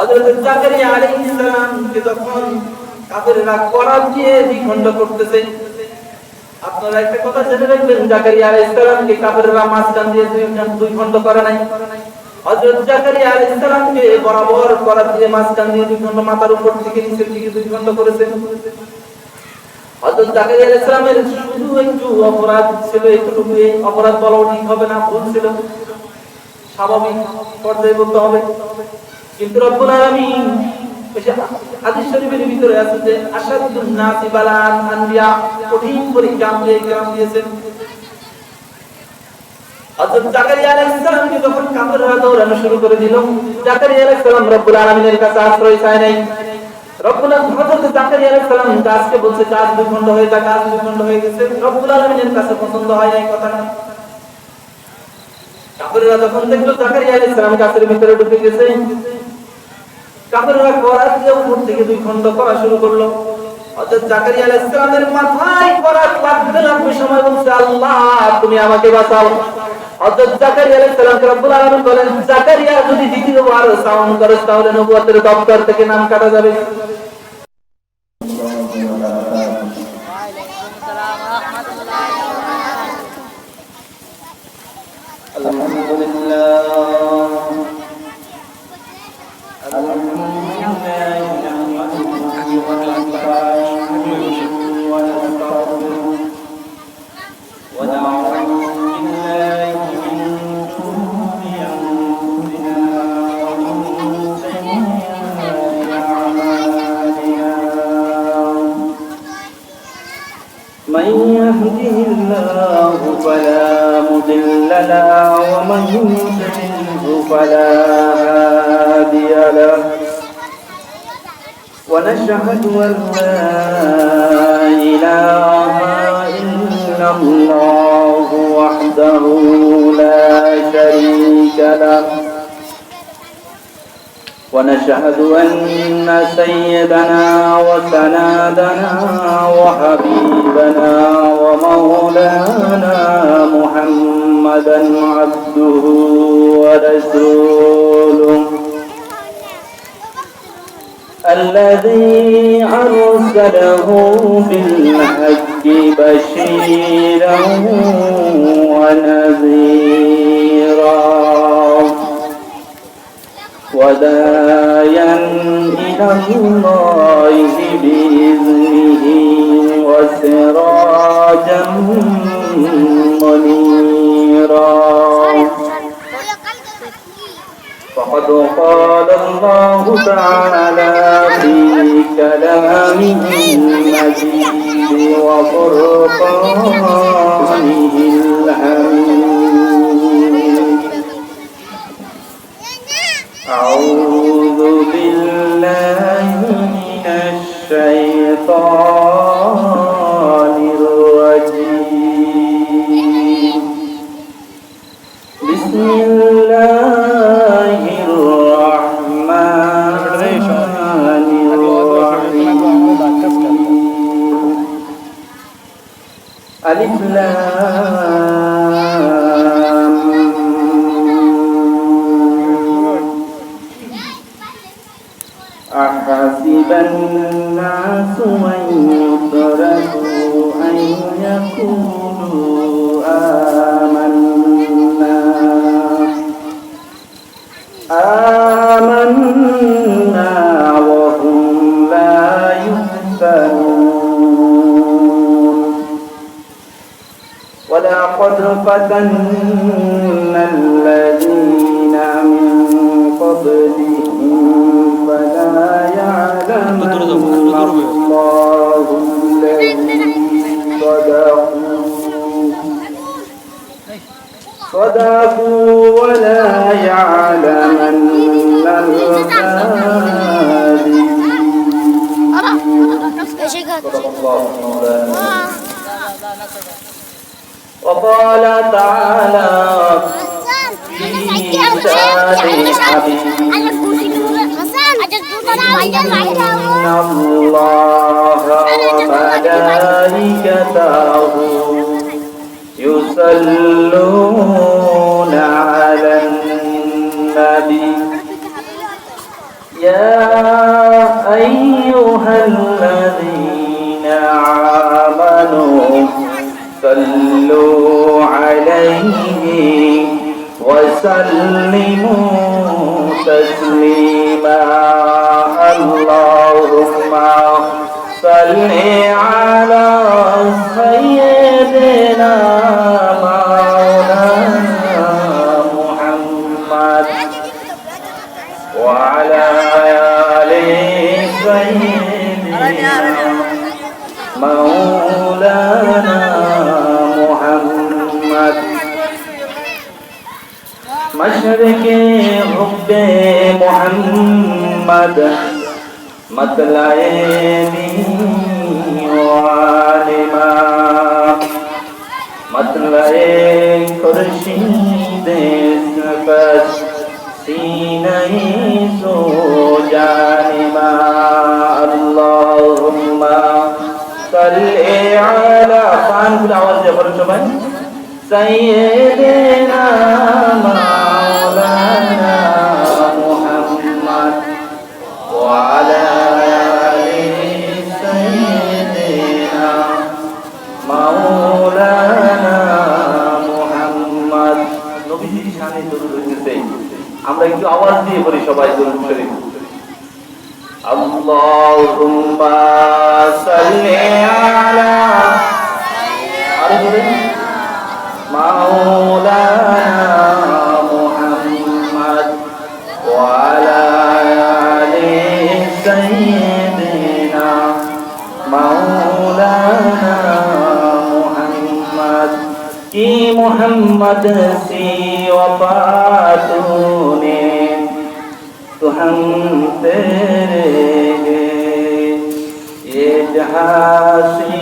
হযরত জাকারিয়া আলাইহিস সালামকে যখন কাফেররা করাত দিয়ে দ্বিখণ্ড করতেছে, আপনারা একটা কথা জেনে রাখবেন, জাকারিয়া আলাইহিস সালামকে কাফেররা মাঝখান দিয়ে দুই খণ্ড করে নাই। হযরত জাকারিয়া আলাইহিস সালামকে বরাবর করাত দিয়ে মাঝখান দিয়ে দুই খণ্ড, মাথার উপর থেকে নিচের দিকে দুই খণ্ড করেছে। হযরত জাকারিয়া আলাইহিস সালামের শুধু একটু অপরাধ ছিল, একটুকু অপরাধ বলা ঠিক হবে না, ভুল ছিল, স্বাভাবিক পর্যায়ে বলতে হবে। কিন্তু রব্বুল আলামিন হাদিস শরীফের ভিতরে আছে যে আশাদুন নাসি বালান আনবিয়া, কঠিন পরীক্ষা আম্বিয়া کرام দিয়েছেন। হযরত জাকারিয়া আলাইহিস সালামকে যখন কাফেররা দৌড়ানো শুরু করে দিল, জাকারিয়া আলাইহিস সালাম রব্বুল আলামিনের কাছে আশ্রয় চায় নাই। রব্বুল আলামিন হযরত জাকারিয়া আলাইহিস সালাম গাছকে বলছে গাছ দুই খণ্ড হয়ে যায়, গাছ দুই খণ্ড হয়ে গেছে। রব্বুল আলামিনের কাছে পছন্দ হয় নাই কথাটা। কাফেররা যখন দেখলো জাকারিয়া আলাইহিস সালাম গাছের ভিতরে ঢুকে গেছে, কাফেররা করাত দিয়ে উপর থেকে দুই খণ্ড করা শুরু করলো। হযরত জাকারিয়া আলাইহিস সালামের মাথায় করাত লাগতে লাগবে সময় বলছে, আল্লাহ তুমি আমাকে বাঁচাও। হযরত জাকারিয়া আলাইহিস সালামকে রব্বুল আলামিন বলেন, জাকারিয়া যদি দ্বিতীয়বার সাওয়ান করিস তাহলে নবুয়তের দপ্তর থেকে নাম কাটা যাবে। من يهده الله فلا مضل له ومن يضلل فلا هادي له ونشهد أن لا إله إلا الله وحده لا شريك له ونشهد أن سيدنا وسندنا وحبيبنا ومولانا محمدا عبده ورسوله الذي أرسله بالحق بشيرا ونذيرا وداعيا إلى الله بإذنه وسراجا منيرا فقد قال الله تعالى في كلامه المجيد وفرقانه الحميد أعوذ بالله من الشيطان الرجيم بسم الله الرحمن الرحيم ألف لام أحسب الناس أن يتركوا أن يقولوا آمنا وهم لا يفتنون ولقد فتنا الذين من قبلهم فلا يعلمن الله الذين صدقوا ولا يعلمن الكاذبين. وقال تعالى في شأن إن الله وملائكته يصلون على النبي يا أيها الذين آمنوا صلوا عليه وسلموا تسليما اللهم صل على سيدنا مولانا محمد وعلى آل سيدنا مولانا محمد مشرق حب محمد مطلع عالما مطلع خورشید صفت سینه سو جانما اللهم صل على فان كل आवाज দিয়ে বলুন সবাই سيدنا مولانا محمد وعلى آل سيدنا مولانا محمد নবীজির শানে দরুদ হইতেছে আমরা একটু আওয়াজ দিয়ে বলি সবাই দরুদ শরীফ আল্লাহুম্মা সাল্লি আলা আরে বলেন مولانا محمد وعلى آل سيدنا مولانا محمد کی محمد سی وفاتونے تو ہم تیرے یہ جہاں سے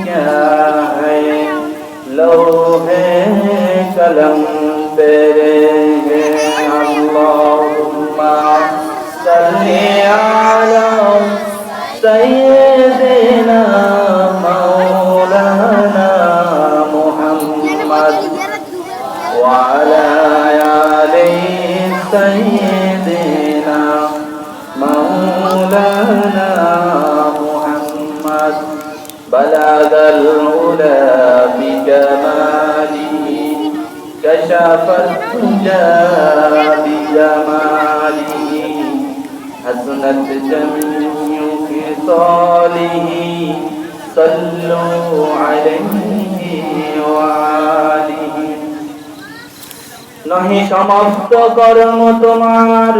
کیا ہے لوحے قلم تیرے ہیں اللہم صلی علی سیدنا مولانا محمد وعلى آل سیدنا مولانا محمد بلغ العلا بجماله كشف الدجى بجماله حسنت جميع خصاله صلوا عليه وآله নহি সমাপ্ত কর্ম তোমার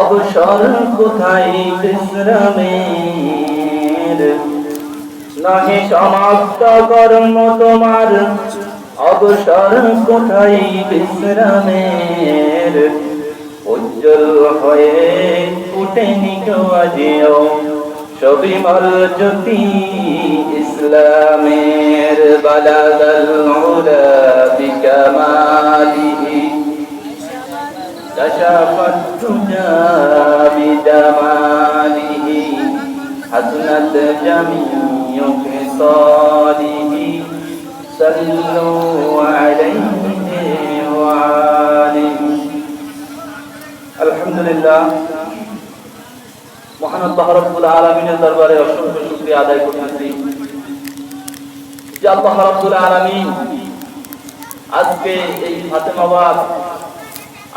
অবসর কোথায় বিশ্রামের নহি সমাপ্ত কর্ম তোমার অবসর কোথায় বিশ্রামের উজ্জ্বল হয়ে উঠেনি কেউ আজিও সবিমল জ্যোতি ইসলামের বালাগাল উলা বিকামালিহি কাশাফাত দুজা বিজামালিহি حسنت جميع خصاله صلوا عليه وآله الحمد لله মহান আল্লাহ রাব্বুল আলামিনের দরবারে অসংখ্য শুকরিয়া আদায় করতেছি যে আল্লাহ রাব্বুল আলামিন আজকে এই ফাতেমাবাদ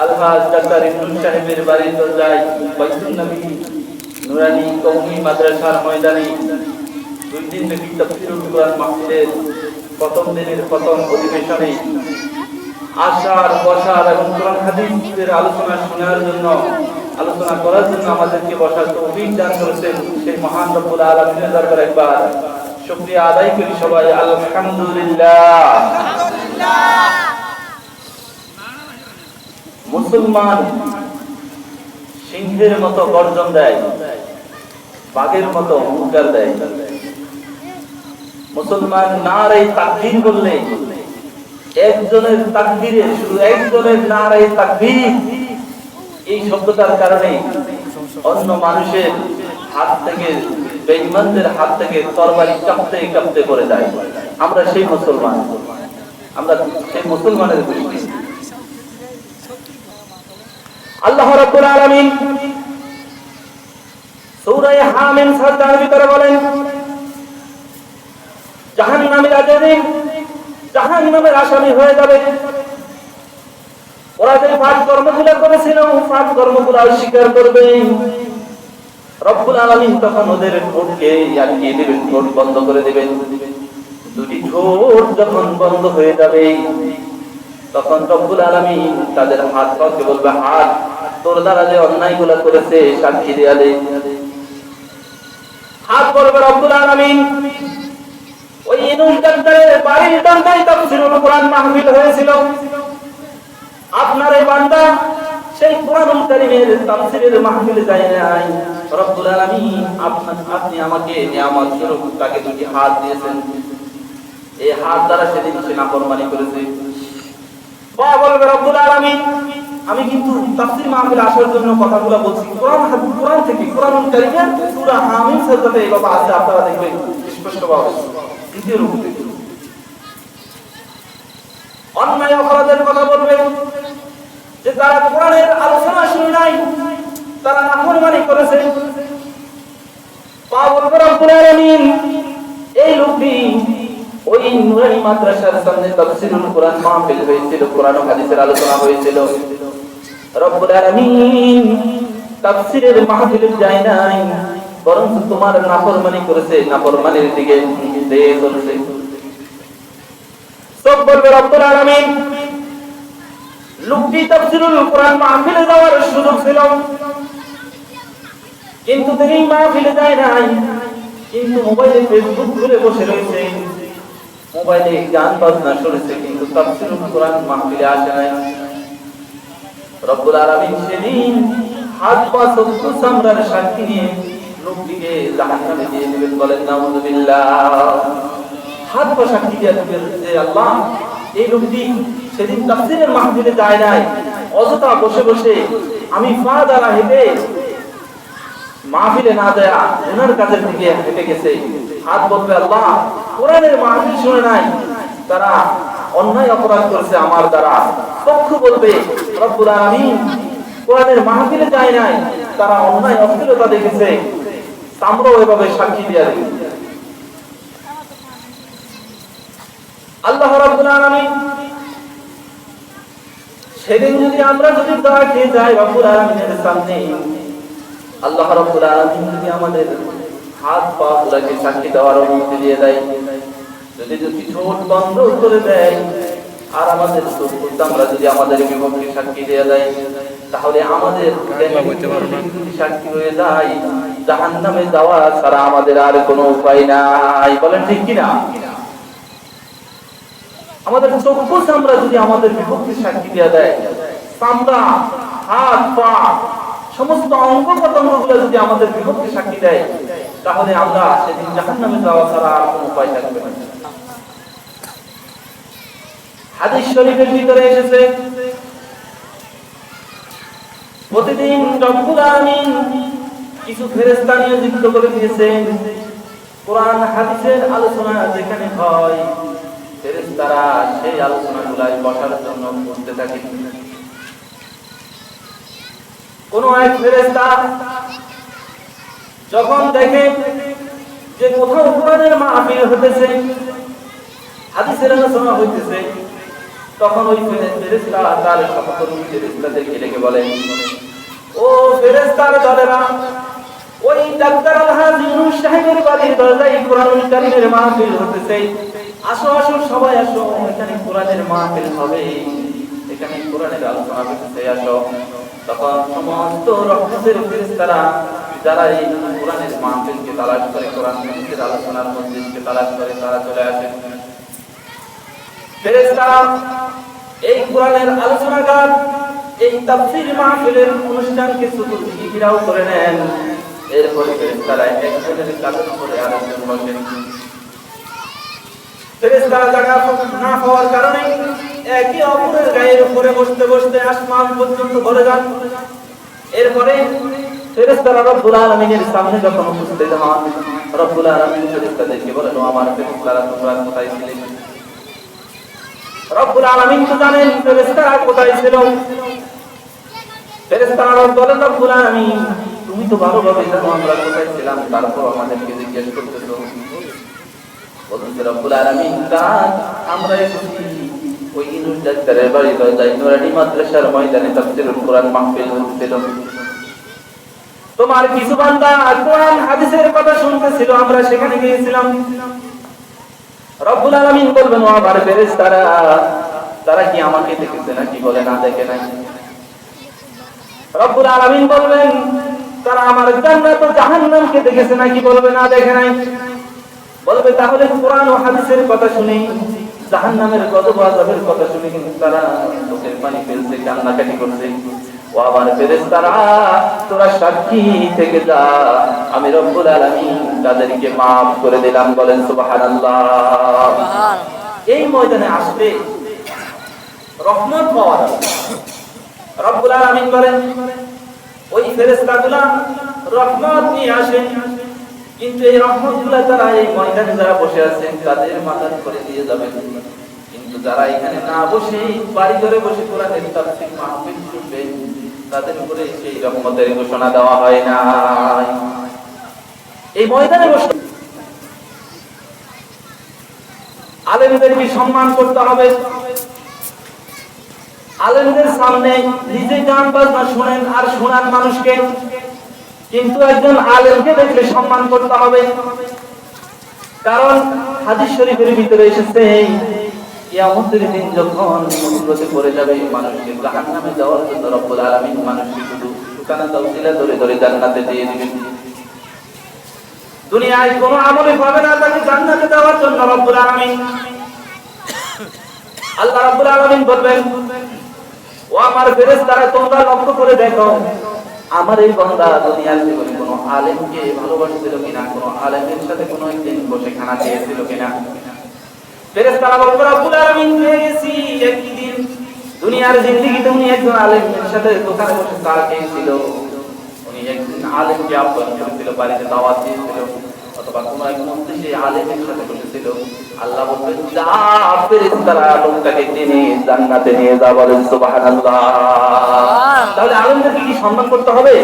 আলহাজ ডাক্তার ইমরুল সাহেবের বাড়ির দরজায় বাইতুন নবী নুরানি কওমি মাদ্রাসার ময়দানে দুই দিন ব্যাপী তাফসীরুল কুরআন মাহফিলের প্রথম দিনের প্রথম অধিবেশনে আসার বসার এবং কোরআন হাদিসের আলোচনা শোনার জন্য আলোচনা করার জন্য আমাদেরকে বসার তৌফিক দান করেছেন সেই মহান রব্বুল আলামিনের দরবারে একবার শুকরিয়া আদায় করি সবাই আলহামদুলিল্লাহ। মুসলমান সিংহের মতো গর্জন দেয়, বাঘের মতো হুঙ্কার দেয়। মুসলমান নারে তাকবীর বললে একজনের তাকবীরে, শুধু একজনের নারে তাকবীর, এই শব্দটার কারণে অন্য মানুষের হাত থেকে, বেঈমানদের হাত থেকে তরবারি কাঁপতে কাঁপতে পড়ে যায়। আমরা সেই মুসলমান, আমরা সেই মুসলমানের গোষ্ঠী। আল্লাহ রাব্বুল আলামিন সূরা হামিম সাজদার ভিতরে বলেন, জাহান্নামীরা যেদিন জাহান্নামের আসামি হয়ে যাবে, ওরা যে পাপ কর্মগুলো করেছিল পাপ কর্মগুলো অস্বীকার করবে, রব্বুল আলামিন তখন ওদের ঠোঁটকে আটকিয়ে দিবেন, ঠোঁট বন্ধ করে দিবেন। দুটি ঠোঁট যখন বন্ধ হয়ে যাবে, তখন রব্বুল আলামিন তাদের হাত পাকে বলবে, হাত তোর দ্বারা যে অন্যায়গুলো করেছে সাক্ষী দেয়া দে। হাত বলবে রব্বুল আলামিন, ওই ইনুস ডাক্তারের বাড়ির ডান্ডায় তাফসীরুল কোরআন মাহফিল হয়েছিল, আপনার এই বান্দা সেই কোরআনুল কারীমের তাফসীরের মাহফিলে যায় নাই। রব্বুল আলামিন আপনি আমাকে নিয়ামত স্বরূপ তাকে দুটি হাত দিয়েছেন, এই হাত দ্বারা সেদিন সে নাফরমানি করেছে। বাবা বলবে রব্বুল আলামিন, আমি কিন্তু তাফসীর মাহফিলে আসার জন্য কথাগুলো বলছি কোরআন থেকে, কোরআনুল কারীমের সূরা হামিম সাজদাতে এই কথা আছে, আপনারা দেখবেন স্পষ্টভাবে। দ্বিতীয় রূপ থেকে অন্যায় অপরাধের কথা বলবে, যে তারা কোরআনের আলোচনা শুনে নাই, তারা নাফরমানি করেছে। বাবা বলবে রব্বুল আলামিন, এই লোকটি ওই নুরানি মাদ্রাসার সামনে তাফসীরুল কোরআন মাহফিল হয়েছিল, কোরআন ও হাদিসের আলোচনা হয়েছিল, রব্বুল আলামিন তাফসীরের মাহফিলে যায় নাই, বরং তোমার নাফরমানি করেছে, নাফরমানির দিকে দিয়ে চলছে। সব বলবে রব্বুল আলামিন, লোকটি তাফসীরুল কোরআন মাহফিলে যাওয়ার সুযোগ ছিল, কিন্তু তিনি মাহফিলে যায় নাই, কিন্তু মোবাইলে ফেসবুক খুলে বসে রয়েছে, মোবাইলে গান বাজনা শুনেছে, কিন্তু তাফসীরুল কোরআন মাহফিলে আসে নাই। রব্বুল আলামিন সেদিন হাত পা চক্ষু চামড়ার সাক্ষী নিয়ে লোকটিকে জাহান্নামে দিয়ে দিবেন। বলেন নাউযুবিল্লাহ। হাত পা সাক্ষী দিয়ে দিবেন যে আল্লাহ, এই লোকটি সেদিন তাফসীরের মাহফিলে যায় নাই, অযথা বসে বসে আমি পা দ্বারা হেঁটে মাহফিলে না যায় ওনার কাজের দিকে হেঁটে গেছে। হাত বলবে আল্লাহ, কোরআনের মাহফিল শুনে নাই, তারা অন্যায় অপরাধ করেছে আমার দ্বারা। চক্ষু বলবে রব্বুল আলামিন, কোরআনের মাহফিলে যায় নাই, তারা অন্যায় অশ্লীলতা দেখেছে, চামড়াও এভাবে সাক্ষী দিয়ে দেবে। আল্লাহ রাব্বুল আলামিন সেদিন যদি আমরা যদি দোয়া খেয়ে যাই রব্বুল আলামিনের সামনে, আল্লাহ রাব্বুল আলামিন যদি আমাদের হাত পা গুলোকে সাক্ষী দেওয়ার অনুমতি দিয়ে দেয়, যদি ঠোঁট বন্ধ করে দেয়, আর আমাদের আমরা যদি আমাদের বিপক্ষে সাক্ষী দিয়ে দেয়, তাহলে আমাদের সাক্ষী হয়ে যায় জাহান্নামে যাওয়া ছাড়া আমাদের আর কোনো উপায় নাই। বলেন ঠিক কিনা? আমাদের চক্ষু চামড়া যদি আমাদের বিপক্ষে সাক্ষী দিয়ে দেয়, চামড়া, হাত পা, সমস্ত অঙ্গ প্রত্যঙ্গ গুলো যদি আমাদের বিপক্ষে সাক্ষী দেয়, তাহলে আমরা সেদিন জাহান্নামে যাওয়া ছাড়া আর কোনো উপায় থাকবে না। হাদিস শরীফের ভিতরে এসেছে, প্রতিদিন রব্বুল আলামিন কিছু ফেরেশতা নিযুক্ত করে দিয়েছেন, কোরআন হাদিসের আলোচনা যেখানে হয় ফেরেশতারা সেই আলোচনাগুলোয় বসার জন্য বসতে থাকে। কোন এক ফেরেশতা যখন দেখে যে কোথাও কোরআনের মাহফিল হতেছে, হাদিসের আলোচনা হইতেছে, তখন ওই ফেরেশতা তার সহকর্মী ফেরেশতাদেরকে ডেকে বলেন, ও ফেরেশতার দলেরা, ওই ডাক্তার আলহাজ ইউনুস সাহেবের বাড়ির দরজায় কোরআনুল কারীমের মাহফিল হতেছে, আসো আসো সবাই আসো, এখানে কোরআনের মাহফিল হবে, এখানে কোরআনের আলোচনা হতেছে, আসো। তখন সমস্ত রহমতের ফেরেশতারা যারা এই কোরআনের মাহফিলকে তালাশ করে, কোরআন হাদিসের আলোচনার মজলিসকে তালাশ করে, তারা চলে আসে। ফেরেশতারা এই কোরআনের আলোচনাগার, এই তাফসীর মাহফিলের অনুষ্ঠানকে চতুর্দিকে ঘেরাও করে নেন। এরপরে ফেরেশতারা একজনের কাঁধের উপরে আরেকজন বসেন। ফেরেশতারা জায়গা না পাওয়ার কারণে একে অপরের গায়ের উপরে বসতে বসতে আসমান পর্যন্ত ভরে যান। এরপরে ফেরেশতারা রব্বুল আলামিনের সামনে যখন উপস্থিত হন, রব্বুল আলামিন ফেরেশতাদেরকে বলেন, ও আমার ফেরেশতারা, তোমরা কোথায় ছিলে? রব্বুল আলামিন তো জানেন ফেরেশতারা কোথায় ছিল। ফেরেশতারা বলেন রব্বুল আলামিন তুমি তো ভালোভাবে জানো আমরা কোথায় ছিলাম, তারপর আমাদেরকে জিজ্ঞেস করতেছো। বলেন রব্বুল আলামিন আমরা এসেছি ওই ইনুস ডাক্তারের বাড়িতে, যাই নুরানি মাদ্রাসার ময়দানে তাফসীরুল কোরআন মাহফিল হচ্ছিল। তোমার কিছু বান্দা কোরআন হাদিসের কথা শুনতেছিল, আমরা সেখানে গিয়েছিলাম। রব্বুল আলামিন বলবেন ও আমার ফেরেশতারা তারা কি আমাকে দেখেছে নাকি? বলে না, দেখে নাই। রব্বুল আলামিন বলবেন তারা আমার জান্নাত ও জাহান্নামকে দেখেছে নাকি? বলবে না, দেখে নাই। বলবে তাহলে কোরআন ও হাদিসের কথা শুনে জাহান্নামের গজব আযাবের কথা শুনে কিন্তু তারা চোখের পানি ফেলছে, কান্নাকাটি করছে। ও আমার ফেরেশতারা তোরা সাক্ষী থেকে যা, আমি রব্বুল আলামিন তাদেরকে maaf করে দিলাম। বলেন সুবহানাল্লাহ। এই ময়দানে আসবে রহমত পাওয়া যাবে। রব্বুল আলামিন বলেন ওই ফেরেশতাগুলা রহমত নিয়ে আসেন, কিন্তু এই রহমতগুলা যারা এই ময়দানে যারা বসে আছেন তাদের মাথার করে দিয়ে যাবেন। কিন্তু যারা এখানে না বসে বাড়ি ঘরে বসে কোরআনের তাফসীর মাহফিল শুনবেন তাদের উপরে সেই রহমতের ঘোষণা দেওয়া হয় না। এই ময়দানে বসে আলেমদেরকে সম্মান করতে হবে। আলেমদের সামনে নিজে গান বাজনা শুনেন আর শোনান মানুষকে, কিন্তু একজন আলেমকে দেখলে সম্মান করতে হবে। কারণ হাদিস শরীফের ভিতরে এসেছে কিয়ামতের দিন যখন মুসিবতে পড়ে যাবে মানুষকে জাহান্নামে যাওয়ার জন্য রব্বুল আলামিন মানুষকে শুধু সুকানা তাওসিলা ধরে ধরে জান্নাতে দিয়ে দিবেন। দুনিয়ায় কোনো আমলে পাবে না তাকে জান্নাতে দেওয়ার জন্য রব্বুল আলামিন। আল্লাহ রাব্বুল আলামিন বলবেন ও আমার ফেরেশতারা তোমরা লক্ষ্য করে দেখো আমার এই বান্দা দুনিয়ার জীবনে কোনো আলেমকে ভালোবাসছিল কিনা, কোনো আলেমের সাথে কোনো একদিন বসে খানা খেয়েছিল কিনা। ফেরেশতারা বলবে রব্বুল আলামিন পেয়ে গেছি একদিন দুনিয়ার জিন্দেগিতে উনি একজন আলেমের সাথে দোকানে বসে চা খেয়েছিল, উনি একদিন আলেমকে আহ্বান করেছিল, বাড়িতে দাওয়াত দিয়েছিল, অথবা কোনো এক মজলিসে আলেমের সাথে বসেছিল। আল্লাহ বলবেন যা ফেরেশতারা লোকটাকে টেনে জান্নাতে নিয়ে যা। বলেন সুবহানাল্লাহ। তাহলে আলেমদেরকে কি সম্মান করতে হবে?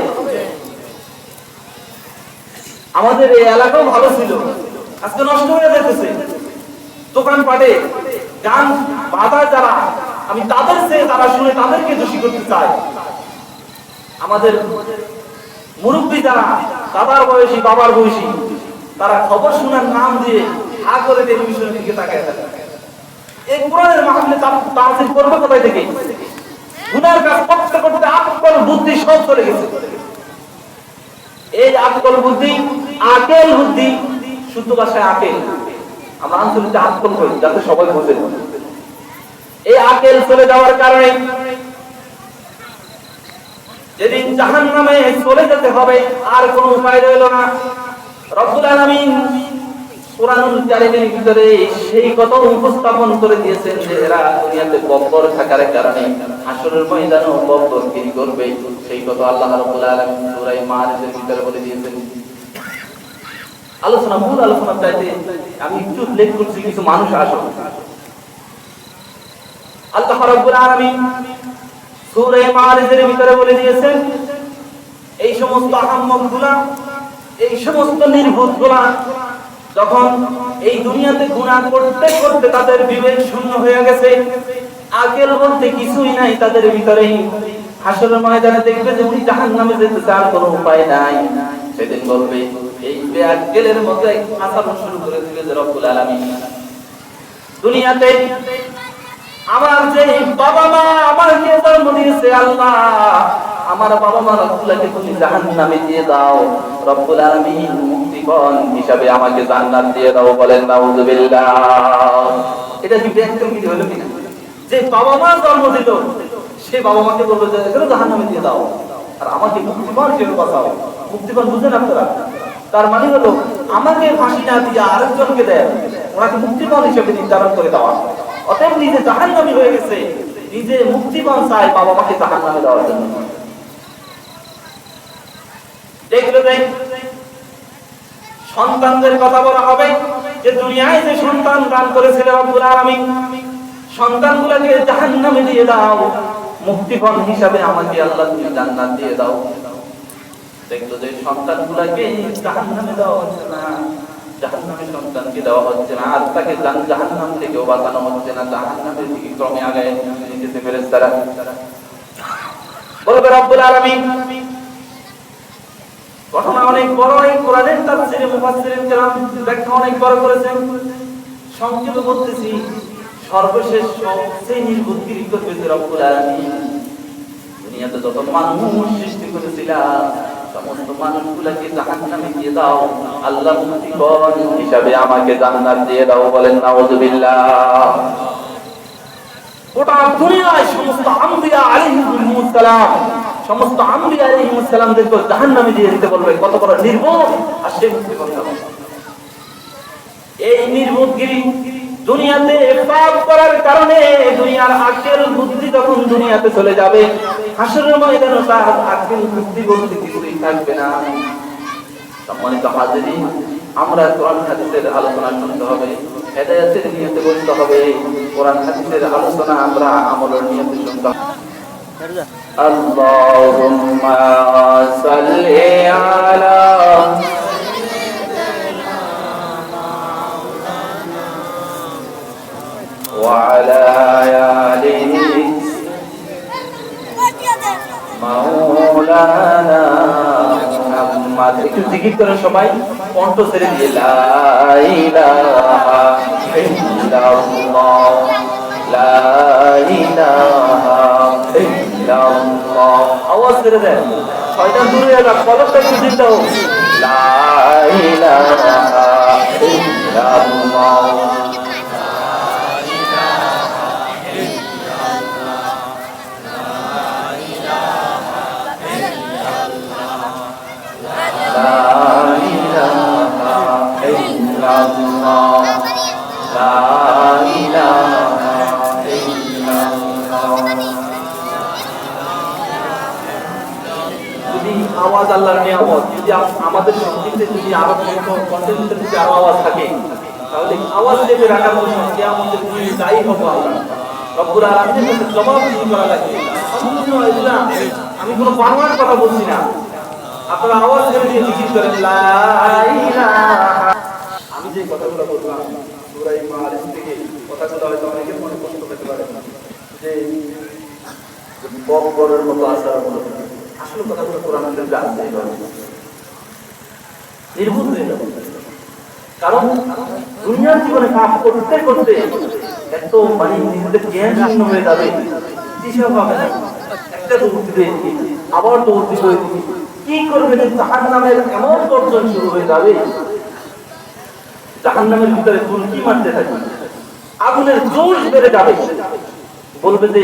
আমাদের এই এলাকাও ভালো ছিল, আজকে নষ্ট হয়ে যাচ্ছে। দোকানপাটে গান বাজায় যারা, আমি তাদের চেয়ে তারা শুনে তাদেরকে দোষী করতে চাই। আমাদের মুরব্বী যারা দাদার বয়সী বাবার বয়সী তারা খবর শোনার নাম দিয়ে হা করে টেলিভিশনের দিকে তাকায় থাকে। এই কোরআনের মাহফিলে তাফসীর করবে কোথায় থেকে? গুনার কাজ করতে করতে আকল বুদ্ধি সব চলে গেছে। এই আকল বুদ্ধি, আকেল বুদ্ধি, শুদ্ধ ভাষায় আকেল, আমরা আঞ্চলিকে আকল করি যাতে সবাই বোঝে। এই আকেল চলে যাওয়ার কারণে যেদিন জাহান্নামে চলে যেতে হবে আর কোনো উপায় রইল না। রব্বুল আলামিন কোরআনুল কারীমের ভিতরে সেই কথা উপস্থাপন করে দিয়েছেন যে এরা দুনিয়াতে বকর থাকার কারণে হাসরের ময়দানে বকরগিরি করবে। সেই কথা আল্লাহ রাব্বুল আলামিন সূরা মারিজের ভিতরে বলে দিয়েছেন। মূল আলোচনা চাইতে আমি একটু উল্লেখ করছি, কিছু মানুষ আসো। আল্লাহ রাব্বুল আলামিন সূরা মারিজের ভিতরে বলে দিয়েছেন এই সমস্ত আহম্মকগুলা, এই সমস্ত নির্বোধগুলা যখন এই দুনিয়াতে গুনাহ করতে করতে তাদের বিবেক শূন্য হয়ে গেছে, আকেল বলতে কিছুই নাই তাদের ভিতরে, হাসরের ময়দানে দেখবে যে উনি জাহান্নামে যেতে চার কোনো উপায় নাই। সেদিন বলবে এই বেআকেলের মতো এক আচরণ শুরু করে দিবে যে রব্বুল আলামিন দুনিয়াতে আমার যে বাবা মা আমাকে জন্ম দিয়েছে, আল্লাহ আমার বাবা মা রব্বুলকে তুমি জাহান্নামে দিয়ে দাও, রব্বুল আলামিন মুক্তিপণ হিসাবে আমাকে জান্নাত দিয়ে দাও। বলেন নাউযুবিল্লাহ। এটা কি ব্যক্তিগত হলো কিনা? যে বাবা মা জন্ম দিল সেই বাবা মাকে বলবে যে কেন জাহান্নামে দিয়ে দাও, আর আমাকে মুক্তিপণ হিসেবে বাঁচাও। মুক্তিপণ বুঝেন আপনারা? তার মানে হলো আমাকে ফাঁসি না দিয়ে আরেকজনকে দেয়, ওনাকে মুক্তিপণ হিসেবে নির্ধারণ করে দেওয়া। অতএব নিজে জাহান্নামী হয়ে গেছে, নিজে মুক্তিপণ চায় বাবা মাকে জাহান্নামে দেওয়ার জন্য। দেখলে সন্তানদের কথা বলা হবে যে দুনিয়ায় যে সন্তান দান করেছিল রব্বুল আলামিন, সন্তানগুলোকে জাহান্নামে দিয়ে দাও, মুক্তিপণ হিসাবে আমাকে আল্লাহ তুমি জান্নাত দিয়ে দাও। দেখলো যে সন্তানগুলোকে জাহান্নামে দেওয়া হচ্ছে না, জাহান্নামের সন্তানকে দেওয়া হচ্ছে না, আর তাকে জাহান্নাম থেকেও বাঁচানো হচ্ছে না, জাহান্নামের দিকে ক্রমে আগায় নিতে ফেরেশতারা। বলবে রব্বুল আলামিন ঘটনা অনেক বড়, এই কোরআনের তাফসীরে মুফাসসিরিন কেরাম ব্যাখ্যা অনেক বড় করেছেন। সংক্ষেপে বলতেছি, সর্বশেষ সবচেয়ে নির্বুদ্ধিরিক্ত হয়েছে রব্বুল আলামিন দুনিয়াতে যত মানুষ সৃষ্টি করেছিলাম সমস্ত মানুষগুলোকে জাহান্নামে দিয়ে দাও, আল্লাহ মুক্তিপণ হিসাবে আমাকে জান্নাত দিয়ে দাও। বলেন নাউযুবিল্লাহ। গোটা দুনিয়ায় সমস্ত আম্বিয়া আলাইহিমুস সালাম, সমস্ত আম্বিয়া আলাইহিমুস সালামদেরকে জাহান্নামে দিয়ে দিতে বলবে। কত বড় নির্বোধ আর সে মুক্তিপণ হবে। এই নির্বোধগিরি দুনিয়াতে পাপ করার কারণে দুনিয়ার আকল বুদ্ধি যখন দুনিয়াতে চলে যাবে, হাসরের ময়দানে তার আকল বুদ্ধি বলতে কিছুই থাকবে না। সম্মানিত হাজিরিন, আমরা কোরআন হাদিসের আলোচনা শুনতে হবে, হেদায়েতের নিয়তে বলতে হবে। কোরআন হাদিসের আলোচনা আমরা আমলের নিয়তে শুনতে হবে। আল্লাহুম্মা সাল্লি আলা وعلى آله مولانا محمد। একটু জিকির করেন সবাই, কণ্ঠ ছেড়ে দিয়ে লা ইলাহা ইল্লাল্লাহ, লা ইলাহা ইল্লাল্লাহ। আওয়াজ ছেড়ে দেন, শয়তান দূরে যাক, কলবটা একটু দিতে হোক। লা ইলাহা ইল্লাল্লাহ, আওয়াজ আল্লাহর নিয়ামত। যদি আমাদের শক্তিতে যদি আরো কন্টেন্টের যদি আরো আওয়াজ থাকে, তাহলে আওয়াজ দেবে রাখার জন্য কিয়ামতের দিন দায়ী হবো আমরা। রব্বুল আলামিনের কাছে জবাবদিহি করা লাগবে। সম্পূর্ণ এগুলা আমি কোনো বানোয়ার কথা বলছি না, আপনারা আওয়াজ করে দিয়ে জিকির করেন লা ইলাহা। আমি যে কথাগুলো বললাম সূরা মারিজ থেকে, কথাগুলো হয়তো অনেকের মনে কষ্ট পেতে পারে যে বড়ের মতো আসার মতো, আসলে কথাগুলো কোরআনের জানতে হবে, নির্ভুল হয়ে যাবে। কারণ দুনিয়ার জীবনে কাজ করতে করতে এত মানে নিজেদের জ্ঞান শূন্য হয়ে যাবে, দিশা পাবে না। একটা দৌড় দিবে, আবার দৌড় দিবে, কি করবে যে জাহান্নামের এমন গর্জন শুরু হয়ে যাবে, জাহান্নামের ভিতরে ফুলকি মারতে থাকবে, আগুনের জোশ বেড়ে যাবে। বলবে যে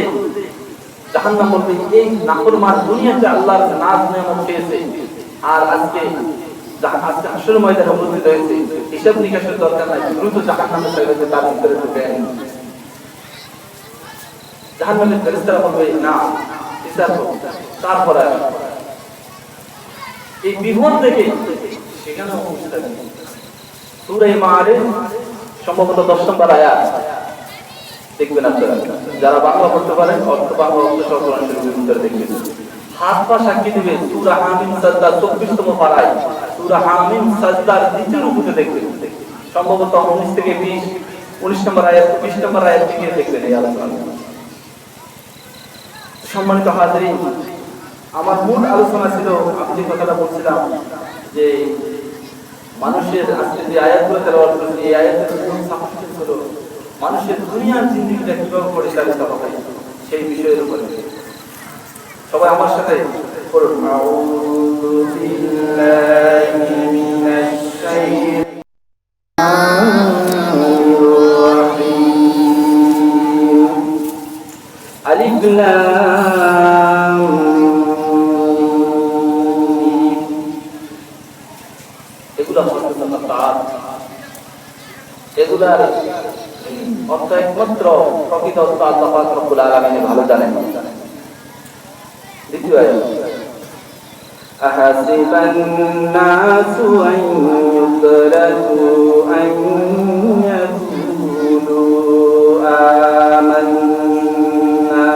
জাহান্নাম বলবে এই নাফরমান দুনিয়াতে আল্লাহর নাজ নিয়ামত পেয়েছে, আর আজকে হাসরের ময়দানে উপস্থিত হয়েছে, হিসাব নিকাশের দরকার নাই, দ্রুত জাহান্নামের সাইডে তার ভিতরে ঢুকে আনি। জাহান্নামের ফেরেশতারা বলবে না, বিচার করো, তারপরে এই বিপদ থেকে সেখানেও উপস্থিত হবে। সূরা মারিজ সম্ভবত 10 নম্বর আয়াত দেখবেন আপনারা, যারা বাংলা পড়তে পারেন অর্থ বাংলা অর্থ সরকার ভিতরে দেখবেন। হাত পা সাক্ষী দিবে সূরা হামিম সাজদা 24তম পারায়, সূরা হামিম সাজদার দ্বিতীয় রুকুতে দেখবেন, সম্ভবত 19 থেকে 19 নম্বর আয়াত 20 নম্বর আয়াত থেকে দেখবেন এই আলোচনা। সম্মানিত হাজিরিন, আমার মূল আলোচনা ছিল, আমি যে কথাটা বলছিলাম যে মানুষের আজকে যে আয়াতগুলো তেলাওয়াত করেছি, এই আয়াতের মূল সাবজেক্ট হলো মানুষের দুনিয়ার জিন্দেগিটা কিভাবে পরিচালিত হবে সেই বিষয়ের উপরে। সবাই আমার সাথে পড়ুন, আউযু বিল্লাহি মিনাশ শাইতানির রাজীম। আলিফ লাম মিম। এগুলো এগুলার অর্থ একমাত্র প্রকৃত অর্থ আল্লাহ পাক রব্বুল আলামিন ভালো জানেন। দ্বিতীয় আয়াত, আহাসিবান নাসু আন ইউতরাকু আন ইয়াকুলু আমান্না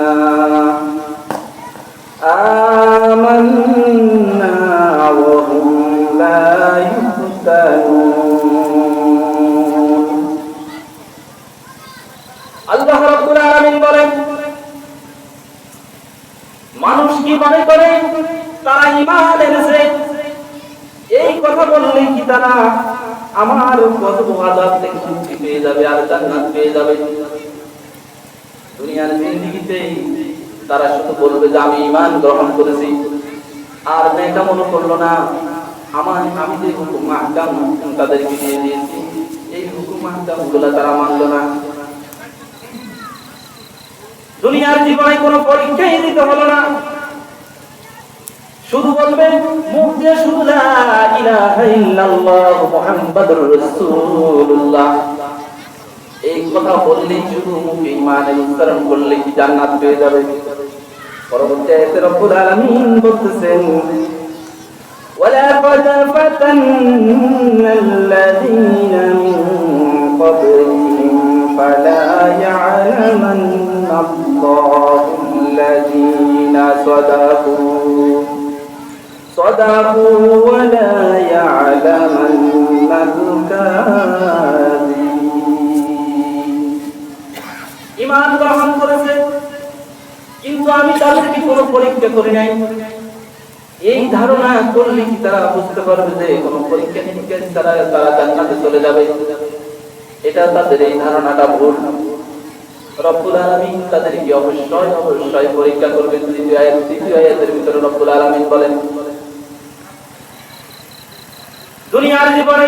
ঈমান এনেছে, এই কথা বললে কি তারা আমার গজব আযাব থেকে মুক্তি পেয়ে যাবে আর জান্নাত পেয়ে যাবে? দুনিয়ার জিন্দেগিতে তারা শুধু বলবে যে আমি ঈমান গ্রহণ করেছি, আর নেকামল করলো না। আমি যে হুকুম আহকাম তাদেরকে দিয়ে দিয়েছি, এই হুকুম আহকাম গুলো তারা মানলো না। দুনিয়ার জীবনে কোনো পরীক্ষাই দিতে হলো না, শুধু বলবেন মুখ দিয়ে শুধু লা ইলাহা ইল্লাল্লাহ মুহাম্মাদুর রাসূলুল্লাহ, এই কথা বললেই শুধু মুখে ঈমানের উচ্চারণ করলে কি জান্নাত পেয়ে যাবে? পরবর্তী আয়াতে রব্বুল আলামিন বলতেছেন ওয়ালাকাদ ফাতান্নাল্লাযীনা মিন ক্বাবলিহিম ফালা ইয়া'লামান্নাল্লাহুল্লাযীনা সাদাকু ওয়া লা ইয়া'লামান্নাল কাযিবিন। ঈমান গ্রহণ করেছে কিন্তু আমি তাদেরকে কোনো পরীক্ষা করি নাই, এই ধারণা করলে কি তারা বুঝতে পারবে যে কোনো পরীক্ষা নিরীক্ষা তারা জান্নাতে চলে যাবে? এটা তাদের এই ধারণাটা ভুল। রব্বুল আলামিন তাদেরকে অবশ্যই পরীক্ষা করবেন। দ্বিতীয় আয়াতের ভিতরে রব্বুল আলামিন বলেন দুনিয়ার জীবনে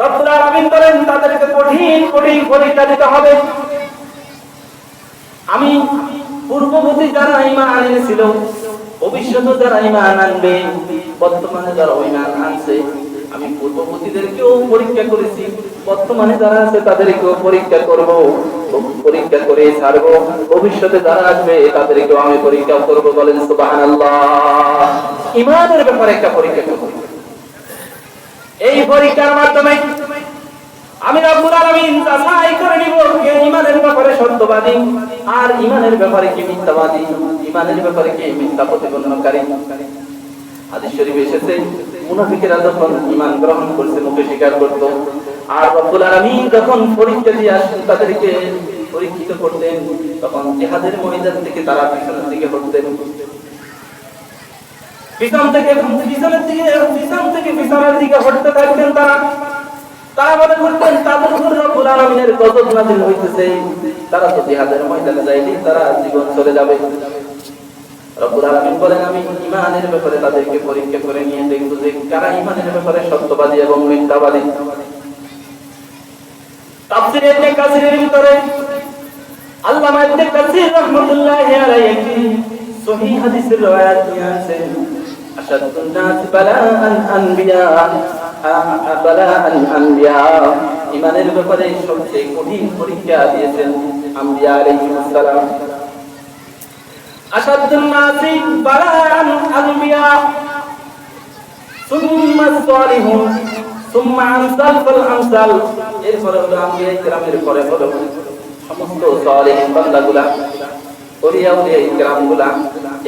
রব্বুল আলামিন বলেন তাদেরকে কঠিন পরীক্ষা দিতে হবে। আমি পূর্ববর্তী যারা ঈমান এনেছিল, ভবিষ্যতে যারা ঈমান আনবে, বর্তমানে যারা ঈমান আনছে, আমি পূর্ববর্তীদেরকেও পরীক্ষা করেছি, বর্তমানে যারা আছে তাদেরকেও পরীক্ষা করব, পরীক্ষা করে ছাড়বো। ভবিষ্যতে যারা আসবে তাদেরকেও আমি পরীক্ষা করব। বলেন সুবহানাল্লাহ। ঈমানের ব্যাপারে একটা পরীক্ষা করব। এই পরীক্ষার মাধ্যমে আমি রব্বুল আলামিন যাচাই করে নিব কে ঈমানের ব্যাপারে সত্যবাদী আর ঈমানের ব্যাপারে কি মিথ্যাবাদী, ঈমানের ব্যাপারে কি মিথ্যা প্রতিপন্নকারী। হাদিস শরীফে এসেছে মুনাফিকেরা যখন ঈমান গ্রহণ করতে মুখে স্বীকার করত, আর রব্বুল আলামিন যখন পরীক্ষা দিয়ে আসেন তাদেরকে পরীক্ষিত করতেন, তখন জিহাদের ময়দান থেকে তারা পিছনের দিকে হটতেন, পিছন থেকে পিছনের দিকে হটতে থাকতেন। তারা মনে করতেন তাদের উপর রব্বুল আলামিনের গজব নাযিল হইতেছে, তারা তো জিহাদের ময়দানে যায়নি, তারা জীবন চলে যাবে। রব্বুল আলামিন বলেন আমি ঈমানের ব্যাপারে তাদেরকে পরীক্ষা করে নিয়ে দেখব যে কারা ঈমানের ব্যাপারে সত্যবাদী এবং মিথ্যাবাদী। তাফসীর ইবনে কাসিরের ভিতরে আল্লামা ইবনে কাসির রাহমাতুল্লাহি আলাইহি একটি সহিহ হাদিসের riwayat নিয়ে আছেন আশাদুন নাস বালাআন আনবিয়া, ঈমানের ব্যাপারে সবচেয়ে কঠিন পরীক্ষা দিয়েছেন আম্বিয়া আলাইহিস সালাম। আশাদুন নাস বালাআন আনবিয়া সুম্মা সালিহুন সুম্মা আমসাল আমসাল, এরপরে হলো আম্বিয়া কিরামের পরে হলো সমস্ত সালিহিন বান্দাগুলা, ওলিয়া কিরামগুলা,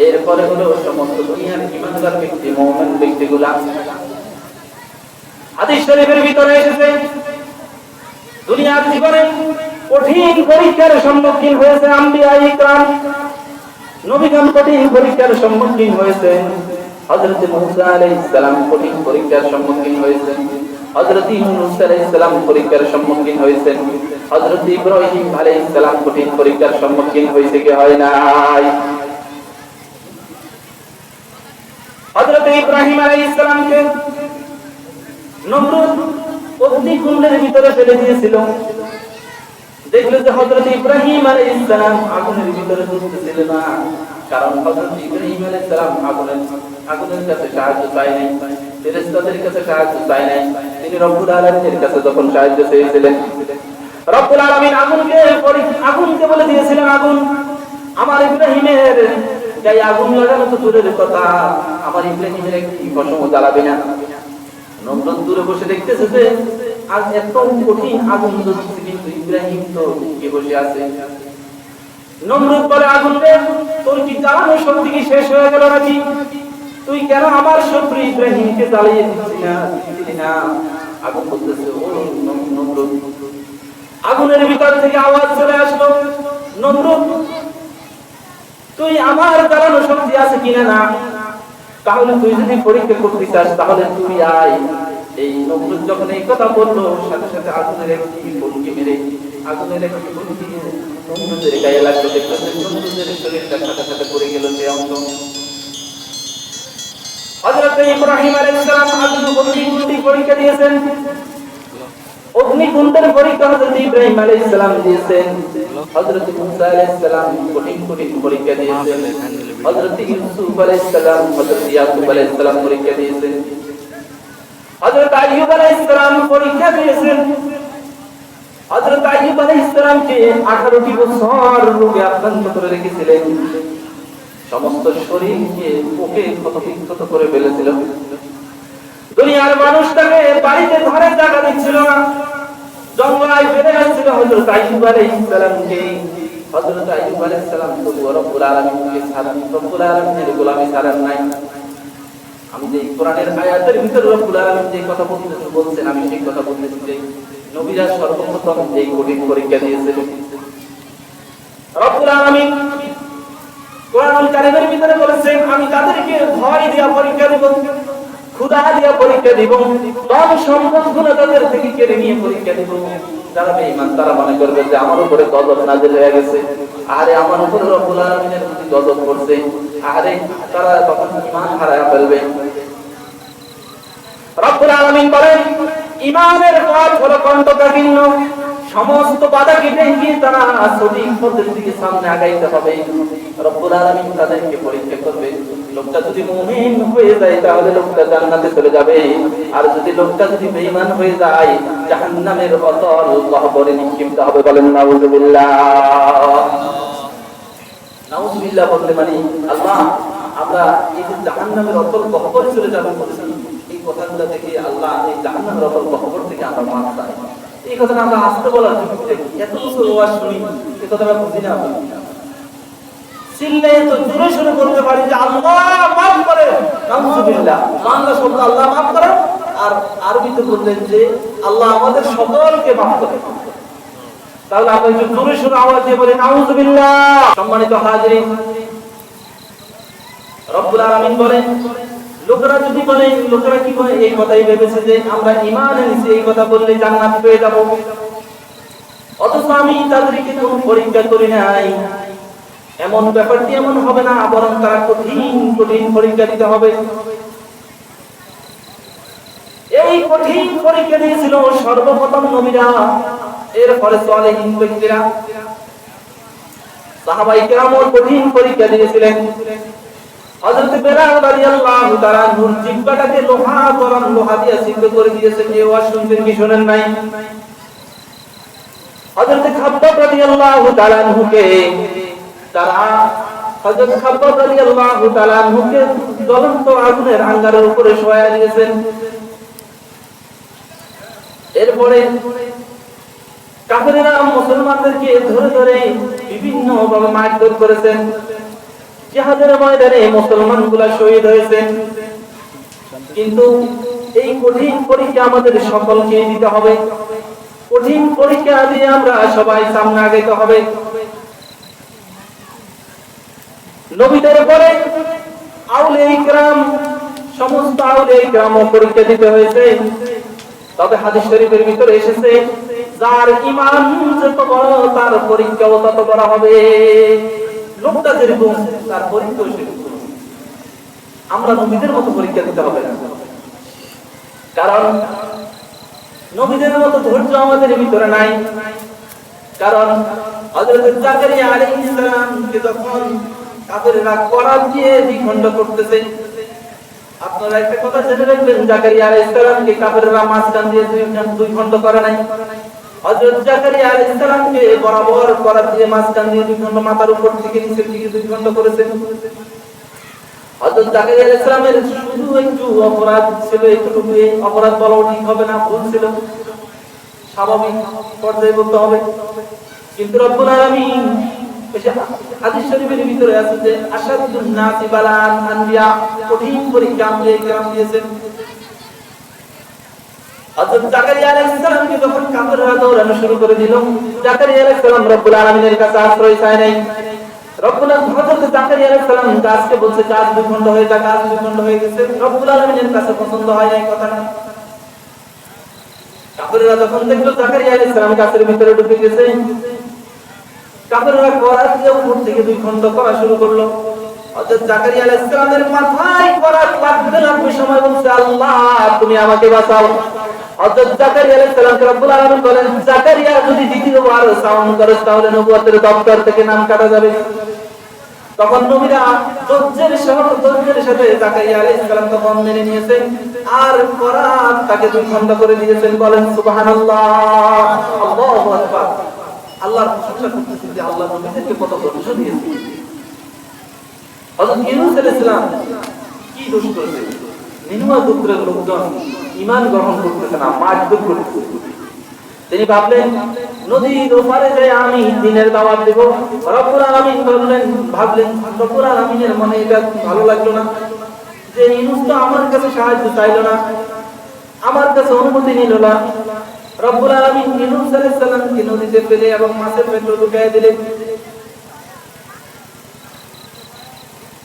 এরপরে হলো সমস্ত দুনিয়ার ঈমানদার ব্যক্তি, মুমিন ব্যক্তিগুলা। হাদিস শরীফের ভিতরে এসেছে দুনিয়ার জীবনে কঠিন পরীক্ষার সম্মুখীন হয়েছে আম্বিয়া ইকরাম, নবীগণ কঠিন পরীক্ষার সম্মুখীন হয়েছেন। হযরত মুসা আলাইহিস সালাম কঠিন পরীক্ষার সম্মুখীন হয়েছেন, হযরত ইউনূস আলাইহিস সালাম পরীক্ষার সম্মুখীন হয়েছেন, হযরত ইব্রাহিম আলাইহিস সালাম কঠিন পরীক্ষার সম্মুখীন হয়েছে কি হয় নাই? হযরত ইব্রাহিম আলাইহিস সালামকে নমরুদ অগ্নিকুণ্ডের ভিতরে ফেলে দিয়েছিল। দেখলো যে হযরত ইব্রাহিম আলাইহিস সালাম আগুনের ভিতরে ঢুকতেছিল না, কারণ হযরত ইব্রাহিম আলাইহিস সালাম আগুনের কাছে সাহায্য চায় নাই, ফেরেশতাদের কাছে সাহায্য চায় নাই, তিনি রব্বুল আলামিনের কাছে যখন সাহায্য চেয়েছিলেন, রব্বুল আলামিন আগুনকে বলে দিয়েছিলেন আগুন আমার ইব্রাহিমের গায়ে আগুন লাগানো তো দূরের কথা, আমার ইব্রাহিমের একটি পশমও জ্বালাবে না। নমরুদ দূরে বসে দেখতেছে যে আজ এত কঠিন আগুন জ্বলছে কিন্তু ইব্রাহিম তো কে বসে আছে। নমরুদ বলে আগুন রে, তোর কি জ্বালানোর শক্তি কি শেষ হয়ে গেল নাকি? তুই কেন আমার শত্রু ইব্রাহিমকে জ্বালিয়ে দিচ্ছিস না? আগুন বলতেছে ও নমরুদ। আগুনের ভিতর থেকে আওয়াজ চলে আসলো, নমরুদ তুই আমার জ্বালানোর শক্তি আছে কিনা না? তাহলে তুই যদি পরীক্ষা করতে চাস তাহলে তুই আয়। এই নমরুদ যখন এই কথা বললো, সাথে সাথে আগুনের একটি বলকি মেরে আগুনের একটি বলকি নমরুদের গায়ে লাগলো। দেখলো যে নমরুদের শরীরটা সাথে সাথে পড়ে গেল যে অংশ। হযরত ইব্রাহিম আলাইহিস সালাম অগ্নিকুণ্ডে পরীক্ষা দিয়েছেন। অগ্নিকুণ্ডের পরীক্ষা হযরত ইব্রাহিম আলাইহিস সালাম দিয়েছেন। হযরত মুসা আলাইহিস সালাম কঠিন পরীক্ষা দিয়েছেন। হযরত ইউসুফ আলাইহিস সালাম, হযরত ইয়াকুব আলাইহিস সালাম পরীক্ষা দিয়েছেন। হযরত আইয়ুব আলাইহিস সালাম পরীক্ষা দিয়েছেন। হযরত আইয়ুব আলাইহিস সালামকে 18টি বছর রোগে আক্রান্ত করে রেখেছিলেন। সমস্ত শরীরকে পোকে ক্ষতবিক্ষত করে ফেলেছিল। দুনিয়ার মানুষটাকে বাড়িতে ঘরে জায়গা দিচ্ছিল না, জঙ্গলায় ফেলে রাখছিল হযরত আইয়ুব আলাইহিস সালামকে। হযরত আইয়ুব আলাইহিস সালাম তো রব্বুল আলামিনকে ছাড়েন, রব্বুল আলামিনের গোলামি ছাড়েন নাই। আমি যে কোরআনের আয়াতের ভিতরে রব্বুল আলামিন যে কথা বলছেন, আমি সেই কথা বলতেছি যে নবীরা সর্বপ্রথম এই কঠিন পরীক্ষা দিয়েছিল। রব্বুল আলামিন কোরআনুল কারীমের ভিতরে বলেছেন, আমি তাদেরকে ভয় দিয়া পরীক্ষা দেব, ক্ষুধা দিয়া পরীক্ষা দিব, ধন সম্পদগুলো তাদের থেকে কেড়ে নিয়ে পরীক্ষা দেব। যারা বেঈমান তারা মনে করবে যে আমার উপরে গজব নাযিল হয়ে গেছে, আরে আমার উপরে রব্বুল আলামিনের প্রতি গজব করছে, আরে তারা তখন ঈমান হারায় ফেলবে। রব্বুল আলামিন বলেন, ঈমানের পথ হলো কণ্টকাকীর্ণ, সমস্ত বাধাকে ভেঙে তারা সঠিক পথের দিকে সামনে আগাইতে হবে। রব্বুল আলামিন তাদেরকে পরীক্ষা করবে। লোকটা যদি মুমিন হয়ে যায় তাহলে লোকটা জান্নাতে চলে যাবে, আর যদি লোকটা বেঈমান হয়ে যায় জাহান্নামের অতল গহ্বরে নিক্ষিপ্ত হবে। বলেন নাউযুবিল্লাহ। নাউযুবিল্লাহ বলতে মানে আল্লাহ, আমরা এই যে জাহান্নামের অতল গহ্বরে চলে যাব বলেছেন, এই কথাগুলো থেকে আল্লাহ এই জাহান্নামের অতল গহ্বর থেকে আমরা মাফ চাই। এই কথাটা আমরা আসতে বলার জন্য এত বছর ওয়াজ শুনি, এই কথাটা বুঝি না। চিল্লে তো জোরে শুরু করতে পারি যে আল্লাহ মাফ করে, নাউযুবিল্লাহ। বাংলা শব্দ আল্লাহ মাফ করে, আর আরবিতে বললেন যে আল্লাহ আমাদের সকলকে মাফ করে। তাহলে আমরা একটু জোরে শুরু আওয়াজ দিয়ে বলি নাউযুবিল্লাহ। সম্মানিত হাজিরিন, রব্বুল আলামিন বলেন, লোকেরা যদি বলে, লোকেরা কি বলে, এই কথাই ভেবেছে যে আমরা ঈমান এনেছি, এই কথা বললে জান্নাত পেয়ে যাব। অথচ আমি তাদেরকে কোনো পরীক্ষা করি নাই। এমন ব্যাপারটি এমন হবে না, বরং তারা কঠিন পরীক্ষা দিতে হবে। এই কঠিন পরীক্ষা দিয়েছিল সর্বপ্রথম নবীরা, এরপরে সালেহীন ব্যক্তিরা, সাহাবায়ে কেরামও কঠিন পরীক্ষা দিয়েছিলেন। হযরত বেলাল রাদিয়াল্লাহু তাআলা নূর জিহ্বাটাকে লোহা দিয়ে সিদ্ধ করে দিয়েছেন। এই ওয়াজ শুনতেন কি শুনেন নাই? হযরত খাব্বাব রাদিয়াল্লাহু তাআলা নুকে তারা হযরত খাব্বাব রাদিয়াল্লাহু তাআলা নুকে জ্বলন্ত আগুনের আঙ্গারের উপরে শোয়া দিয়েছেন। এরপরে কাফেররা মুসলমানদেরকে ধরে ধরে বিভিন্ন ভাবে মারধর করেছেন। জিহাদের ময়দানে মুসলমানগুলো শহীদ হয়েছেন। কিন্তু এই কঠিন পরীক্ষা আমাদের সকলকে দিতে হবে। কঠিন পরীক্ষা দিয়ে আমরা সবাই সামনে আগাইতে হবে। নবীদের পরে আউলিয়া ইকরাম, সমস্ত আউলিয়া ইকরামও পরীক্ষা দিতে হয়েছে। তবে হাদিস শরীফের ভিতরে এসেছে, যার ঈমান যত বড় তার পরীক্ষাও তত বড় হবে। লোকটা যেরকম তার পরীক্ষাও সেরকম। আমরা নবীদের মতো পরীক্ষা দিতে হবে না, কারণ নবীদের মতো ধৈর্য আমাদের ভিতরে নাই। কারণ হযরত জাকারিয়া আলাইহিস সালামকে যখন কাফেররা করাত দিয়ে দ্বিখণ্ড করতেছে, আপনারা একটা কথা জেনে রাখবেন, জাকারিয়া আলাইহিস সালামকে কাফেররা মাঝখান দিয়ে দুই খণ্ড করে নাই। হযরত জাকারিয়া আলাইহিস সালামকে বরাবর করাত দিয়ে মাঝখান দিয়ে দুই খণ্ড, মাথার উপর থেকে নিচের দিকে দুই খণ্ড করেছেন। হযরত জাকারিয়া আলাইহিস সালামের শুধু একটু অপরাধ ছিল, একটুকু অপরাধ বলা ঠিক হবে না, ভুল ছিল, স্বাভাবিক পর্যায়ে বলতে হবে। কিন্তু রব্বুল আলামিন হাদিস শরীফের ভিতরে আছে যে আশাদুন নাসি বালান আনবিয়া, কঠিন পরীক্ষা আম্বিয়া দিয়েছেন। হযরত জাকারিয়া আলাইহিস সালামকে যখন কাফেররা দৌড়ানো শুরু করে দিল, জাকারিয়া আলাইহিস সালাম রব্বুল আলামিনের কাছে আশ্রয় চায় নাই। রব্বুল আলামিন হযরত জাকারিয়া আলাইহিস সালাম গাছকে বলছে গাছ দুই খণ্ড হয়ে যা, গাছ দুই খণ্ড হয়ে গেছে। রব্বুল আলামিনের কাছে পছন্দ হয় না এই কথাটা। কাফেররা যখন দেখলো জাকারিয়া আলাইহিস সালাম গাছের ভিতরে ঢুকে গেছে, কাফেররা করাত দিয়ে উপর থেকে দুই খণ্ড করা শুরু করলো। হযরত জাকারিয়া আলাইহিস সালামের মাথায় করাত লাগবে সময় বলছে আল্লাহ তুমি আমাকে বাঁচাও। হযরত জাকারিয়া আলাইহিস সালামকে রব্বুল আলামিন বলেন জাকারিয়া যদি দ্বিতীয়বার সাউন্ড করে তাহলে নবুয়তের দপ্তর থেকে নাম কাটা যাবে। তখন নবীরা ধৈর্যের সাথে জাকারিয়া আলাইহিস সালাম তখন মেনে নিয়েছেন আর করাত তাকে দুই খণ্ড করে দিয়েছেন। বলেন সুবহানাল্লাহ, আল্লাহু আকবার। আল্লাহর প্রশংসা করতেছেন যে আল্লাহ নবীদেরকে কত প্রশংসা দিয়েছেন। হযরত ইউনূস আলাইহিস সালাম কি দোষ করেছে? নিনুয়া গোত্রের লোকজন ঈমান গ্রহণ করতেছে না, মারধর করতেছে। তিনি ভাবলেন নদীর ওপারে যে আমি দ্বীনের দাওয়াত দেব। রব্বুল আলামিন ভাবলেন রব্বুল আলামিনের মনে এটা ভালো লাগলো না যে ইউনূস তো আমার কাছে সাহায্য চাইলো না, আমার কাছে অনুমতি নিল না। রব্বুল আলামিন ইউনূস আলাইহিস সালামকে নদীতে ফেলে এবং মাছের পেটে ঢুকিয়ে দিলেন।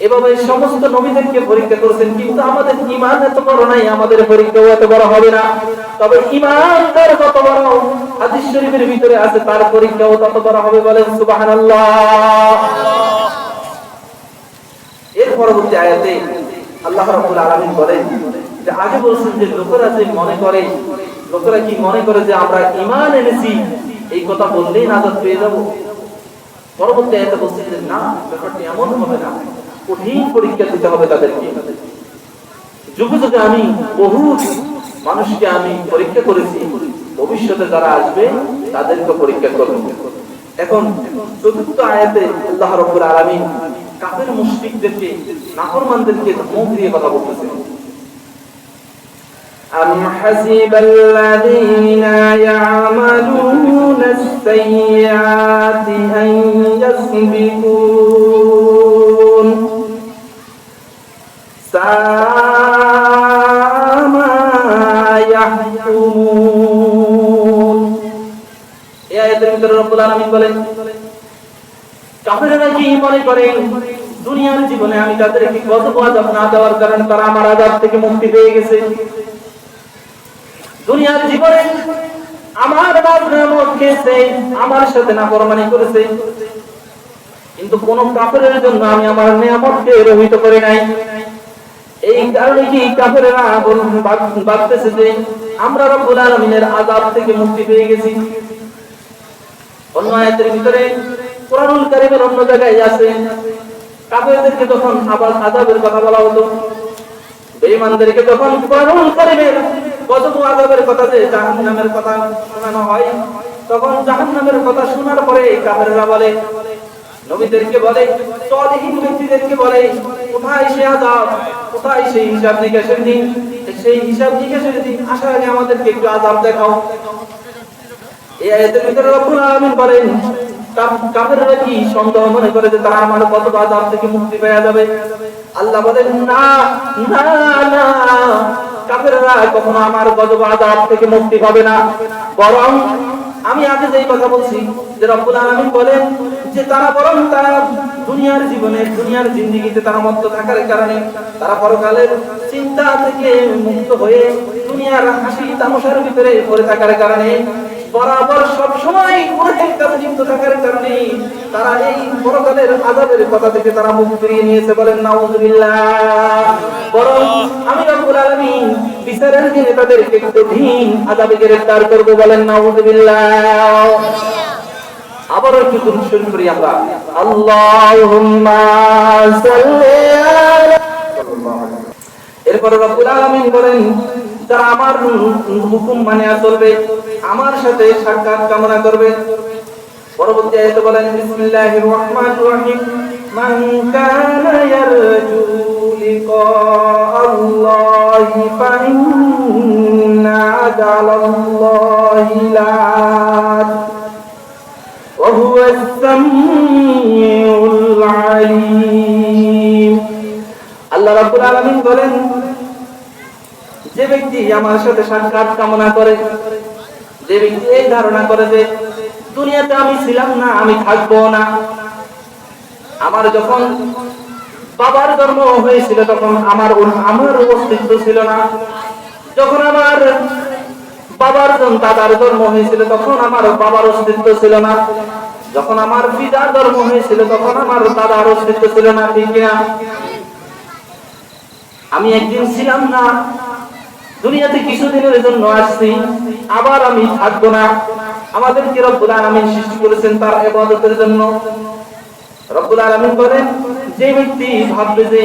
এভাবে সমস্ত নবীদেরকে পরীক্ষা করেছেন, কিন্তু আমাদের ঈমান এত বড় নাই, আমাদের পরীক্ষাও এত বড় হবে না। তবে ঈমানদার কত বড় হাদিস শরীফের ভিতরে আছে, তার পরীক্ষাও তত বড় হবে। বলেন সুবহানাল্লাহ। এর পরবর্তী আয়াতে আল্লাহ রাব্বুল আলামিন বলেন যে আগে বলছেন যে লোকেরা কি মনে করে যে আমরা ঈমান এনেছি এই কথা বললেই নাজাত পেয়ে যাব। পরবর্তী আয়াতে বলছেন যে না, ব্যাপারটি এমন হবে না, কঠিন পরীক্ষা দিতে হবে তাদেরকে। যুগে যুগে আমি বহু মানুষকে আমি পরীক্ষা করেছি, ভবিষ্যতে যারা আসবে তাদেরকে পরীক্ষা করব। এখন চতুর্থ আয়াতে আল্লাহ রাব্বুল আলামিন কাফের মুশরিকদেরকে, নাফরমানদেরকে মুখ দিয়ে কথা বলতেছেন। أم حسب الذين يعملون السيئات أن يسبقون ساء ما يحكمون। এই আয়াতের ভিতরে রব্বুল আলামিন বলেন কাফেররা কি মনে করে দুনিয়ার জীবনে আমি তাদেরকে গজব আযাব না দেওয়ার কারণে তারা আমার আযাব থেকে মুক্তি পেয়ে গেছে। দুনিয়ার জীবনে আমার নাফরমানি করেছে, আমার সাথে নাফরমানি করেছে, কিন্তু কোন কাফেরের জন্য আমি আমার নিয়ামতকে রহিত করি নাই। এই কারণে কি কাফেররা ভাবতেছে যে আমরা রব্বুল আলামিনের আযাব থেকে মুক্তি পেয়ে গেছি। অন্য আয়াতের ভিতরে কুরআনুল কারীমের অন্য জায়গায় আছে কাফেরদেরকে যখন আবার আযাবের কথা বলা হতো, বেঈমানদেরকে যখন কুরআনুল কারীমের গজব ও আযাবের কথা, যে জাহান্নামের কথা শোনানো হয়, তখন জাহান্নামের কথা শোনার পরে কাফেররা বলে, নবীদেরকে বলে, সালিহীন ব্যক্তিদেরকে বলে, কোথায় সেই আযাব, কোথায় সেই হিসাব নিকাশের দিন, সেই হিসাব নিকাশের দিন আসার আগে আমাদেরকে একটু আযাব দেখাও। এই আয়াতের ভিতরে রব্বুল আলামিন বলেন কাফেররা কি সন্দেহ মনে করে যে তারা আমার গজব আযাব থেকে মুক্তি পেয়ে যাবে? আল্লাহ বলেন না না না, কাফেররা কখনো আমার গজব আযাব থেকে মুক্তি পাবে না। বরং আমি আগে যেই কথা বলছি যে রব্বুল আলামিন বলেন যে তারা দুনিয়ার জীবনে, দুনিয়ার জিন্দেগিতে তারা মত্ত থাকার কারণে, তারা পরকালের চিন্তা থেকে মুক্ত হয়ে দুনিয়ার হাসি তামাশার ভিতরে পড়ে থাকার কারণে, বরাবর সব সময় গুনাহের কাজে লিপ্ত থাকার কারণে তারা এই পরকালের আযাবের কথা থেকে তারা মুখ ফিরিয়ে নিয়েছে। বলেন নাউযুবিল্লাহ। বরং আমি রব্বুল আলামিন বিচারের দিনে তাদেরকে কঠিন আযাবে গ্রেফতার করব। বলেন নাউযুবিল্লাহ। আবার একটু দুরূদ শরীফ করি আমরা। আল্লাহুম্মা সাল্লি আলা। এরপর রব্বুল আলামিন বলেন যারা আমার হুকুম মানে চলবে, আমার সাথে সাক্ষাৎ কামনা করবে। পরবর্তী আয়াতে বলেন বিসমিল্লাহির রহমানির রহিম মান কানা ইয়ারজু লিকা আল্লাহি ফাইন্না আযালাল্লাহি লাআত ওয়া হুয়াস সামিউল আলীম। আল্লাহ রাব্বুল আলামিন বলেন যে ব্যক্তি আমার সাথে সাক্ষাৎ কামনা করে, যে ব্যক্তি এই ধারণা করে যে দুনিয়াতে আমি ছিলাম না, আমি থাকবো না, আমার যখন বাবার জন্ম হয়েছিল তখন আমার অস্তিত্ব ছিল না। যখন আমার বাবার দাদার জন্ম হয়েছিল তখন আমার বাবার অস্তিত্ব ছিল না। যখন আমার পিতার জন্ম হয়েছিল তখন আমার দাদার অস্তিত্ব ছিল না, ঠিক কিনা? আমি একদিন ছিলাম না, দুনিয়াতে কিছুদিনের জন্য আসছি, আবার আমি থাকবো না। আমাদেরকে রব্বুল আলামিন সৃষ্টি করেছেন তার ইবাদতের জন্য। রব্বুল আলামিন বলেন, যে ব্যক্তি ভাববে যে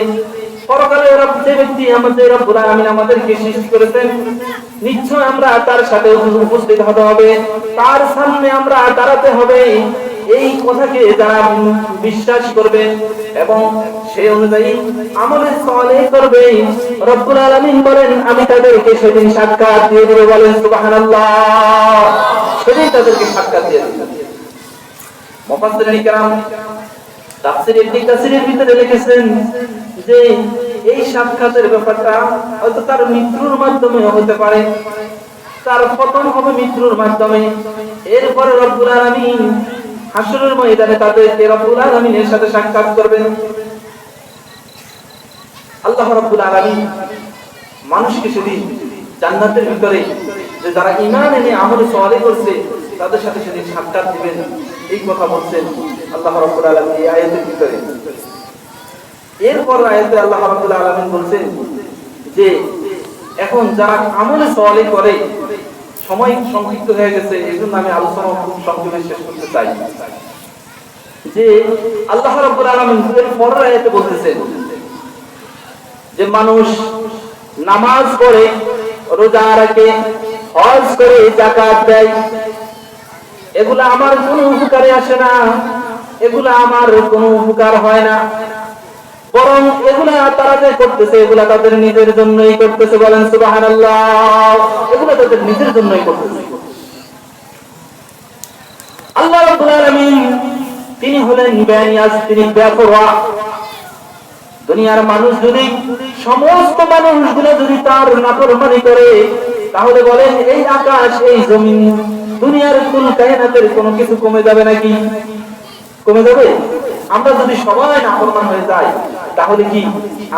পরকালে যে ব্যক্তি আমাদের রব্বুল আলামিন আমাদেরকে সৃষ্টি করেছেন, নিশ্চয় আমরা তার সাথে উপস্থিত হতে হবে, তার সামনে আমরা দাঁড়াতে হবে, এই কথাকে যারা বিশ্বাস করবে এবং সেই অনুযায়ী আমলে সালেহ করবে, রব্বুল আলামিন বলেন আমি তাদেরকে সেদিন সাক্ষাৎ দিয়ে দেব। বলেন সুবহানাল্লাহ। সেদিন তাদেরকে সাক্ষাৎ দিয়ে দেব। মুফাসসিরিন কিরাম তাফসীর ইবনে কাসিরের ভিতরে লিখেছেন যে এই সাক্ষাতের ব্যাপারটা হয়তো তার মৃত্যুর মাধ্যমে হতে পারে, তার পতন হবে মৃত্যুর মাধ্যমে। এরপরে রব্বুল আলামিন হাসরের ময়দানে তাদেরকে রব্বুল আলামিনের সাথে সাক্ষাৎ করবেন। আল্লাহ রব্বুল আলামিন মানুষকে সেদিন জান্নাতের ভিতরে যে যারা ঈমান এনে আমল সালেহ করছে তাদের সাথে সেদিন সাক্ষাৎ দিবেন, এই কথা বলছেন আল্লাহ রাব্বুল আলামিন এই আয়াতের ভিতরে। এরপর আয়াতে আল্লাহ রাব্বুল আলামিন বলছেন যে এখন যারা আমল সালেহ করে, সময় সংক্ষিপ্ত হয়ে গেছে এইজন্য আমি আলোচনা খুব সংক্ষেপে শেষ করতে চাই যে আল্লাহ রাব্বুল আলামিন এর পরের আয়াতে বলতেছেন যে মানুষ নামাজ পড়ে, রোজা রাখে, হজ করে, যাকাত দেয়, এগুলা আমার কোনো উপকারে আসে না, এগুলা আমার কোনো উপকার হয় না, বরং এগুলা তারা যে করতেছে এগুলা তাদের নিজের জন্যই করতেছে। বলেন সুবহানাল্লাহ। এগুলা তাদের নিজের জন্যই করতেছে। আল্লাহ রাব্বুল আলামিন তিনি হলেন বেনিয়াজ, তিনি বেপরোয়া। দুনিয়ার মানুষ যদি, সমস্ত মানুষগুলো যদি তার নাফরমানি করে, তাহলে বলেন এই আকাশ, এই জমিন, দুনিয়ার কুল কায়নাতের কোনো কিছু কমে যাবে নাকি? কমে যাবে? আমরা যদি সবাই নাফরমান হয়ে যাই তাহলে কি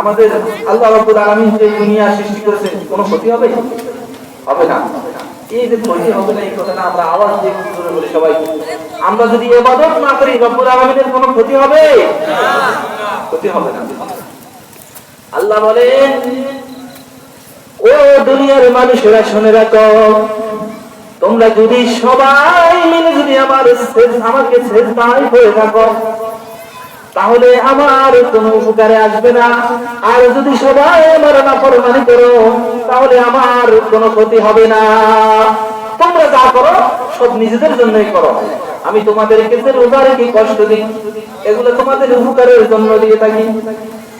আমাদের আল্লাহ রাব্বুল আলামিন যে দুনিয়া সৃষ্টি করেছেন কোনো ক্ষতি হবে? হবে না। এই যে ক্ষতি হবে না এই কথাটা আমরা আওয়াজ দিয়ে বলি সবাই। আমরা যদি ইবাদত না করি রব্বুল আলামিনের কোনো ক্ষতি হবে? ক্ষতি হবে না। আল্লাহ বলেন, ও দুনিয়ার মানুষেরা শুনে রাখো, তোমরা যদি সবাই মিলে যদি আমাকে সিজদায় পড়ে থাকো তাহলে আমার কোনো উপকারে আসবে না, আর যদি সবাই আমার নাফরমানি করো তাহলে আমার কোনো ক্ষতি হবে না। তোমরা যা করো সব নিজেদের জন্যই করো, আমি তোমাদেরকে যে রোজা রেখে কষ্ট দিই এগুলো তোমাদের উপকারের জন্য দিয়ে থাকি,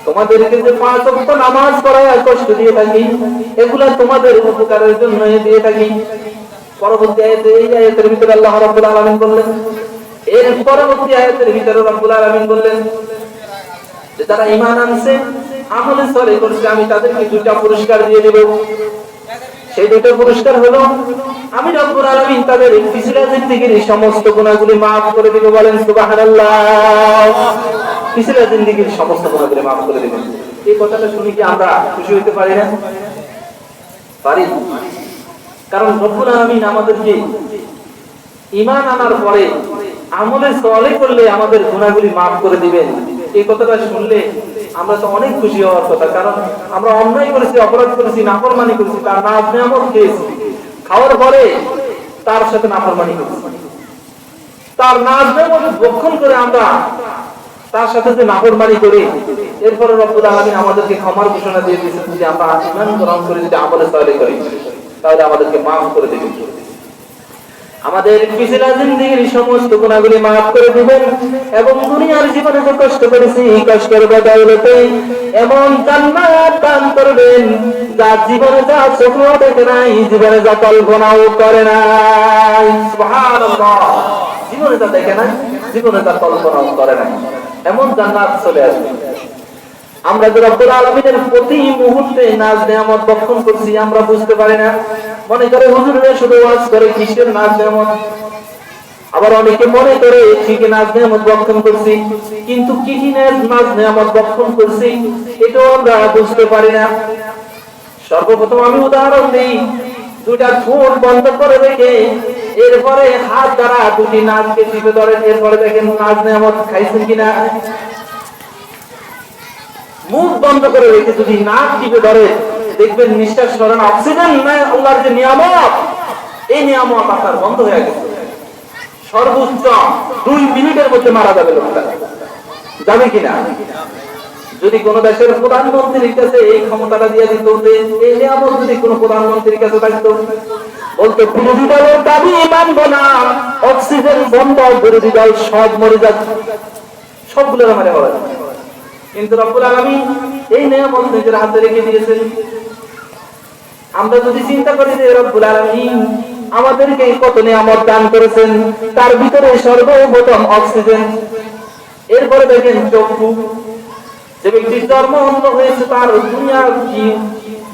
তোমাদেরকে যে 5 ওয়াক্ত নামাজ পড়ায় কষ্ট দিয়ে থাকি এগুলা তোমাদের উপকারের জন্য দিয়ে থাকি। পরবর্তী আয়াতে এই আয়াতের ভিতরে আল্লাহ রাব্বুল আলামিন বললেন, এর পরবর্তী আয়াতের ভিতরে রাব্বুল আলামিন বললেন যে যারা ঈমান আনছে, আমলে সালেহ করছে, আমি তাদেরকে 2টা পুরস্কার দিয়ে দেব। সেই 2টা পুরস্কার হলো আমি রব্বুল আলামিন তাদের পিছলা জিন্দেগীর সমস্ত গুনাহগুলি maaf করে দেব। বলেন সুবহানাল্লাহ। পিছলা জিন্দেগীর সমস্ত গুনাহগুলি maaf করে দেবেন। এই কথাটা শুনে কি আমরা খুশি হতে পারি না? পারি। কারণ রব্বুল আলামিন আমাদেরকে ঈমান আনার পরে আমলে সালেহ করলে আমাদের গুনাহগুলি maaf করে দিবেন, এই কথাটা শুনলে আমরা তো অনেক খুশি হওয়ার কথা। কারণ আমরা অন্যায় করেছি, অপরাধ করেছি, নাফরমানি করেছি, তার নাজ নেয়ামত খেয়েছি, খাওয়ার পরে তার সাথে নাফরমানি করেছি, তার নাজ নেয়ামত ভক্ষণ করে আমরা তার সাথে যে নাফরমানি করি, এরপরে রব্বুল আলামিন আমাদেরকে ক্ষমার ঘোষণা দিয়ে দিয়েছেন যে আমরা ঈমান গ্রহণ করে যদি আমলে সালেহ করি তাহলে আমাদেরকে maaf করে দিবেন, আমাদের পিছলা জিন্দেগীর সমস্ত গুনাহগুলি maaf করে দিবেন এবং দুনিয়ার জীবনে যে কষ্ট করেছি এই কষ্টের বদৌলতে এমন জান্নাত দান করবেন যা জীবনে যা চোখেও দেখে নাই, জীবনে যা কল্পনাও করে নাই। সুবহানাল্লাহ। জীবনে যা দেখে নাই, জীবনে যা কল্পনাও করে নাই, এমন জান্নাত চলে আসবে। আমরা যে রব্বুল আলামিনের প্রতি মুহূর্তে নাজ নেয়ামত ভক্ষণ করছি আমরা বুঝতে পারি না। মনে করে হুজুররা শুধু ওয়াজ করে কিসের নাজ নেয়ামত, আবার অনেকে মনে করে ঠিক নাজ নেয়ামত বক্ষণ করছি, কিন্তু কি কি নাজ নেয়ামত বক্ষণ করছি এটাও আমরা বুঝতে পারি না। সর্বপ্রথম আমি উদাহরণ দিই, দুটা ঠোঁট বন্ধ করে রেখে এরপরে হাত দ্বারা দুটি নাককে টিপে ধরেন, এরপরে দেখেন নাজ নেয়ামত খাইছেন কিনা। মুখ বন্ধ করে রেখে যদি নাক টিপে ধরে দেখবেন নিঃশ্বাস সরান অক্সিজেন নাই, আল্লাহর যে নিয়ামত, এই নিয়ামত আপনার বন্ধ হয়ে গেছে। সর্বোচ্চ 2 মিনিটের মধ্যে মারা যাবে লোকটা, যাবে কিনা? যদি কোন দেশের প্রধানমন্ত্রীর কাছে এই ক্ষমতাটা দিয়ে দিত, এই নিয়ামত যদি কোন প্রধানমন্ত্রীর কাছে থাকতো, বলতো বিরোধী দলের দাবি মানবো না, অক্সিজেন বন্ধ, বিরোধী দল সব মরে যাচ্ছে, সবগুলো মারা হবে। কিন্তু রব্বুল আলামিন এই নিয়ামত নিজের হাতে রেখে দিয়েছেন। আমরা যদি চিন্তা করি যে রব্বুল আলামিন আমাদেরকে কত নিয়ামত দান করেছেন, তার ভিতরে সর্বপ্রথম অক্সিজেন, এরপরে দেখেন চক্ষু। যে ব্যক্তির জন্ম অন্ধ হয়েছে তার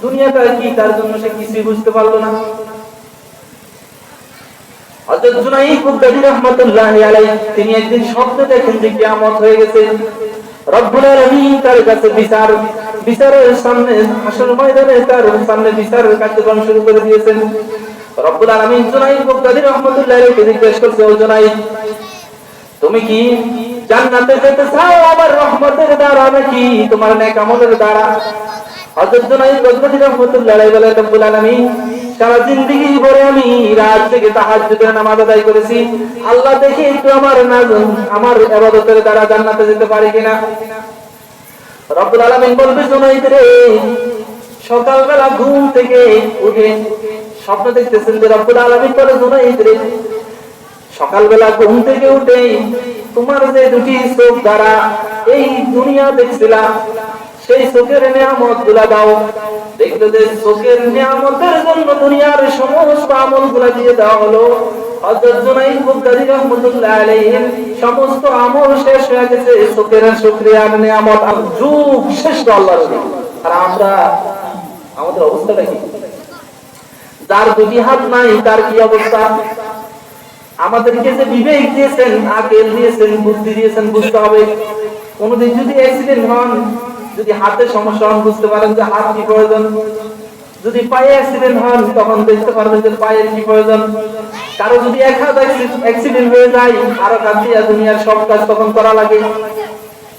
দুনিয়াটা কি তার জন্য সে কিছুই বুঝতে পারলো না। হযরত জুনাইদ বুগদাদি রাহমাতুল্লাহি আলাইহি তিনি একদিন স্বপ্ন দেখেন যে কিয়ামত হয়ে গেছে, রব্বুল আলামিন তার কাছে বিচারের সামনে, হাসর ময়দানে তার সামনে বিচারের কার্যক্রম শুরু করে দিয়েছেন। রব্বুল আলামিন জুনাইদ বুগদাদি রাহমাতুল্লাহি আলাইহি জিজ্ঞেস করছে, ও জুনাইদ, তুমি কি জান্নাতে যেতে চাও আমার রহমতের দ্বারা নাকি তোমার নেক আমলের দ্বারা? হযরত জুনাইদ বুগদাদি রাহমাতুল্লাহি আলাইহি বলেন, রব্বুল আলামিন সারা জিন্দেগি ভরে আমি রাত থেকে তাহাজ্জুদের নামাজ আদায় করেছি, আল্লাহ দেখি একটু আমার ইবাদতের দ্বারা জান্নাতে যেতে পারি কিনা। রব্বুল আলামিন বলবে, জুনাইদ রে, সকালবেলা ঘুম থেকে উঠে স্বপ্ন দেখতেছেন যে রব্বুল আলামিন বলে, জুনাইদ রে, সকালবেলা ঘুম থেকে উঠে তোমার যে দুটি চোখ দ্বারা এই দুনিয়া দেখছিলা, সেই চোখের নিয়ামত গুলা দাও। দেখলো যে চোখের নিয়ামতের জন্য দুনিয়ার সমস্ত আমল গুলা দিয়ে দেওয়া হলো। হযরত জুনাইদ বুগদাদি রাহমাতুল্লাহি আলাইহি সমস্ত আমল শেষ হয়ে গেছে, চোখের শুকরিয়া নিয়ামত যুগ শেষ আল্লাহর। আর আমরা আমাদের অবস্থাটা কি? যার দুটি হাত নাই তার কি অবস্থা? আমাদেরকে যে বিবেক দিয়েছেন, আকল দিয়েছেন, বুদ্ধি দিয়েছেন, বুঝতে হবে কোনদিন যদি অ্যাক্সিডেন্ট হন, যদি হাতে সমস্যা হন বুঝতে পারেন যে হাত কি প্রয়োজন, যদি পায়ে অ্যাক্সিডেন্ট হন তখন দেখতে পারবেন যে পায়ের কি প্রয়োজন। কারো যদি এক হাত অ্যাক্সিডেন্ট হয়ে যায়, আরো হাত দিয়ে দুনিয়ার সব কাজ তখন করা লাগে।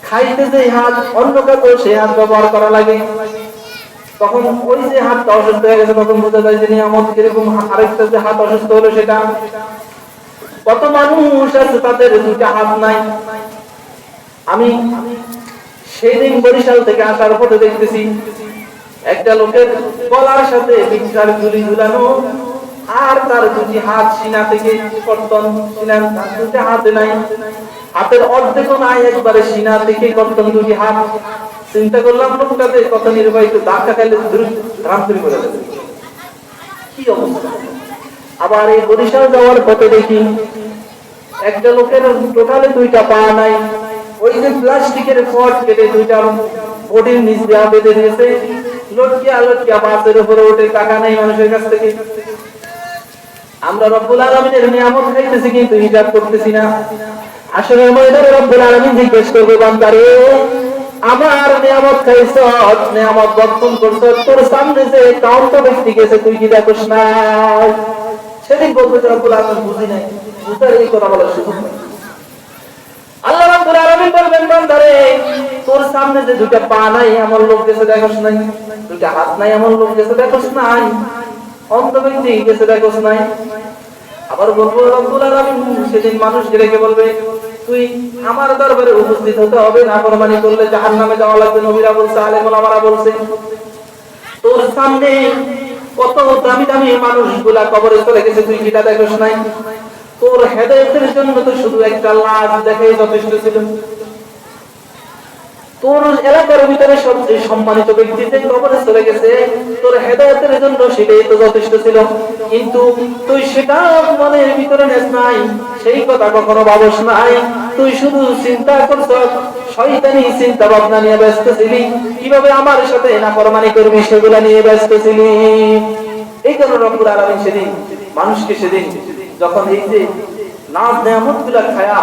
খাইতে যে হাত, অন্য কাজে সেই হাত ব্যবহার করা লাগে। তখন ওই যে হাতটা অসুস্থ হয়ে গেছে তখন বোঝা যায় যে নিয়ামত কিরকম। আরেকটা যে হাত অসুস্থ হলো সেটা, কত মানুষ আছে তাদের দুটা হাত নাই। আমি সেদিন বরিশাল থেকে আসার পথে দেখতেছি একটা লোকের গলার সাথে বিছার ঝুলি ঝুলানো, আর তার দুটি হাত সিনা থেকে কর্তন, সিনার দুটি হাতে নাই, হাতের অর্ধেক নাই, একবারে সিনা থেকে কর্তন দুটি হাত। চিন্তা করলাম লোকটাতে কত নির্বাহিত, ধাক্কা খাইলে রামতুরি করে দেবে, কি অবস্থা। আবার এই বরিশাল যাওয়ার পথে দেখি একটা লোকের টোটালে দুইটা পা নাই, ওই যে প্লাস্টিকের ফট কেটে দুইটা বডির নিচ দেওয়া বেঁধে দিয়েছে, লটকিয়া বাসের উপরে উঠে টাকা নেই মানুষের কাছ থেকে। আমরা রব্বুল আলামিনের নিয়ামত খাইতেছি কিন্তু হিসাব করতেছি না। আসলে ময়দানে রব্বুল আলামিন জিজ্ঞেস করবে, বান্দারে আমার নিয়ামত খাইছ, নিয়ামত বর্তন করছ, তোর সামনে যে কাউন্ট ব্যক্তি গেছে তুই কি দেখোস না? সেদিন বলবে রব্বুল আলামিন বুঝি নাই, বুঝার এই কথা বলার সুযোগ নেই। আল্লাহ রাব্বুল আলামিন বলবেন, বান্দারে তোর সামনে যে দুটো পা নাই এমন লোক গেছে দেখোস নাই, দুটো হাত নাই এমন লোক গেছে দেখোস নাই, অন্ধ ব্যক্তি গেছে দেখোস নাই। আবার বলবো রব্বুল আলামিন সেদিন মানুষকে রেখে বলবে, তুই আমার দরবারে উপস্থিত হতে হবে, নাফরমানি করলে জাহান্নামে যাওয়া লাগবে। নবীরা বলছে, আলেম ওলামারা বলছে, তোর সামনে কত দামি দামি মানুষগুলা কবরে চলে গেছে, তুই সেটা দেখোস নাই। তোর হেদায়েতের জন্য তো শুধু একটা লাশ দেখাই যথেষ্ট ছিল। তোর এলাকার ভিতরে সবচেয়ে সম্মানিত ব্যক্তি যে কবরে চলে গেছে, তোর হেদায়েতের জন্য সেটাই তো যথেষ্ট ছিল। কিন্তু তুই সেটা মনের ভিতরে নেস নাই, সেই কথা কখনো ভাবস নাই। তুই শুধু চিন্তা করছ, শয়তানি চিন্তা ভাবনা নিয়ে ব্যস্ত ছিলি, কিভাবে আমার সাথে নাফরমানি করবি সেগুলা নিয়ে ব্যস্ত ছিলি। এই কারণে রব্বুল আলামিন সেদিন মানুষকে, সেদিন যখন এই যে নাজ নেয়ামতগুলা খায়া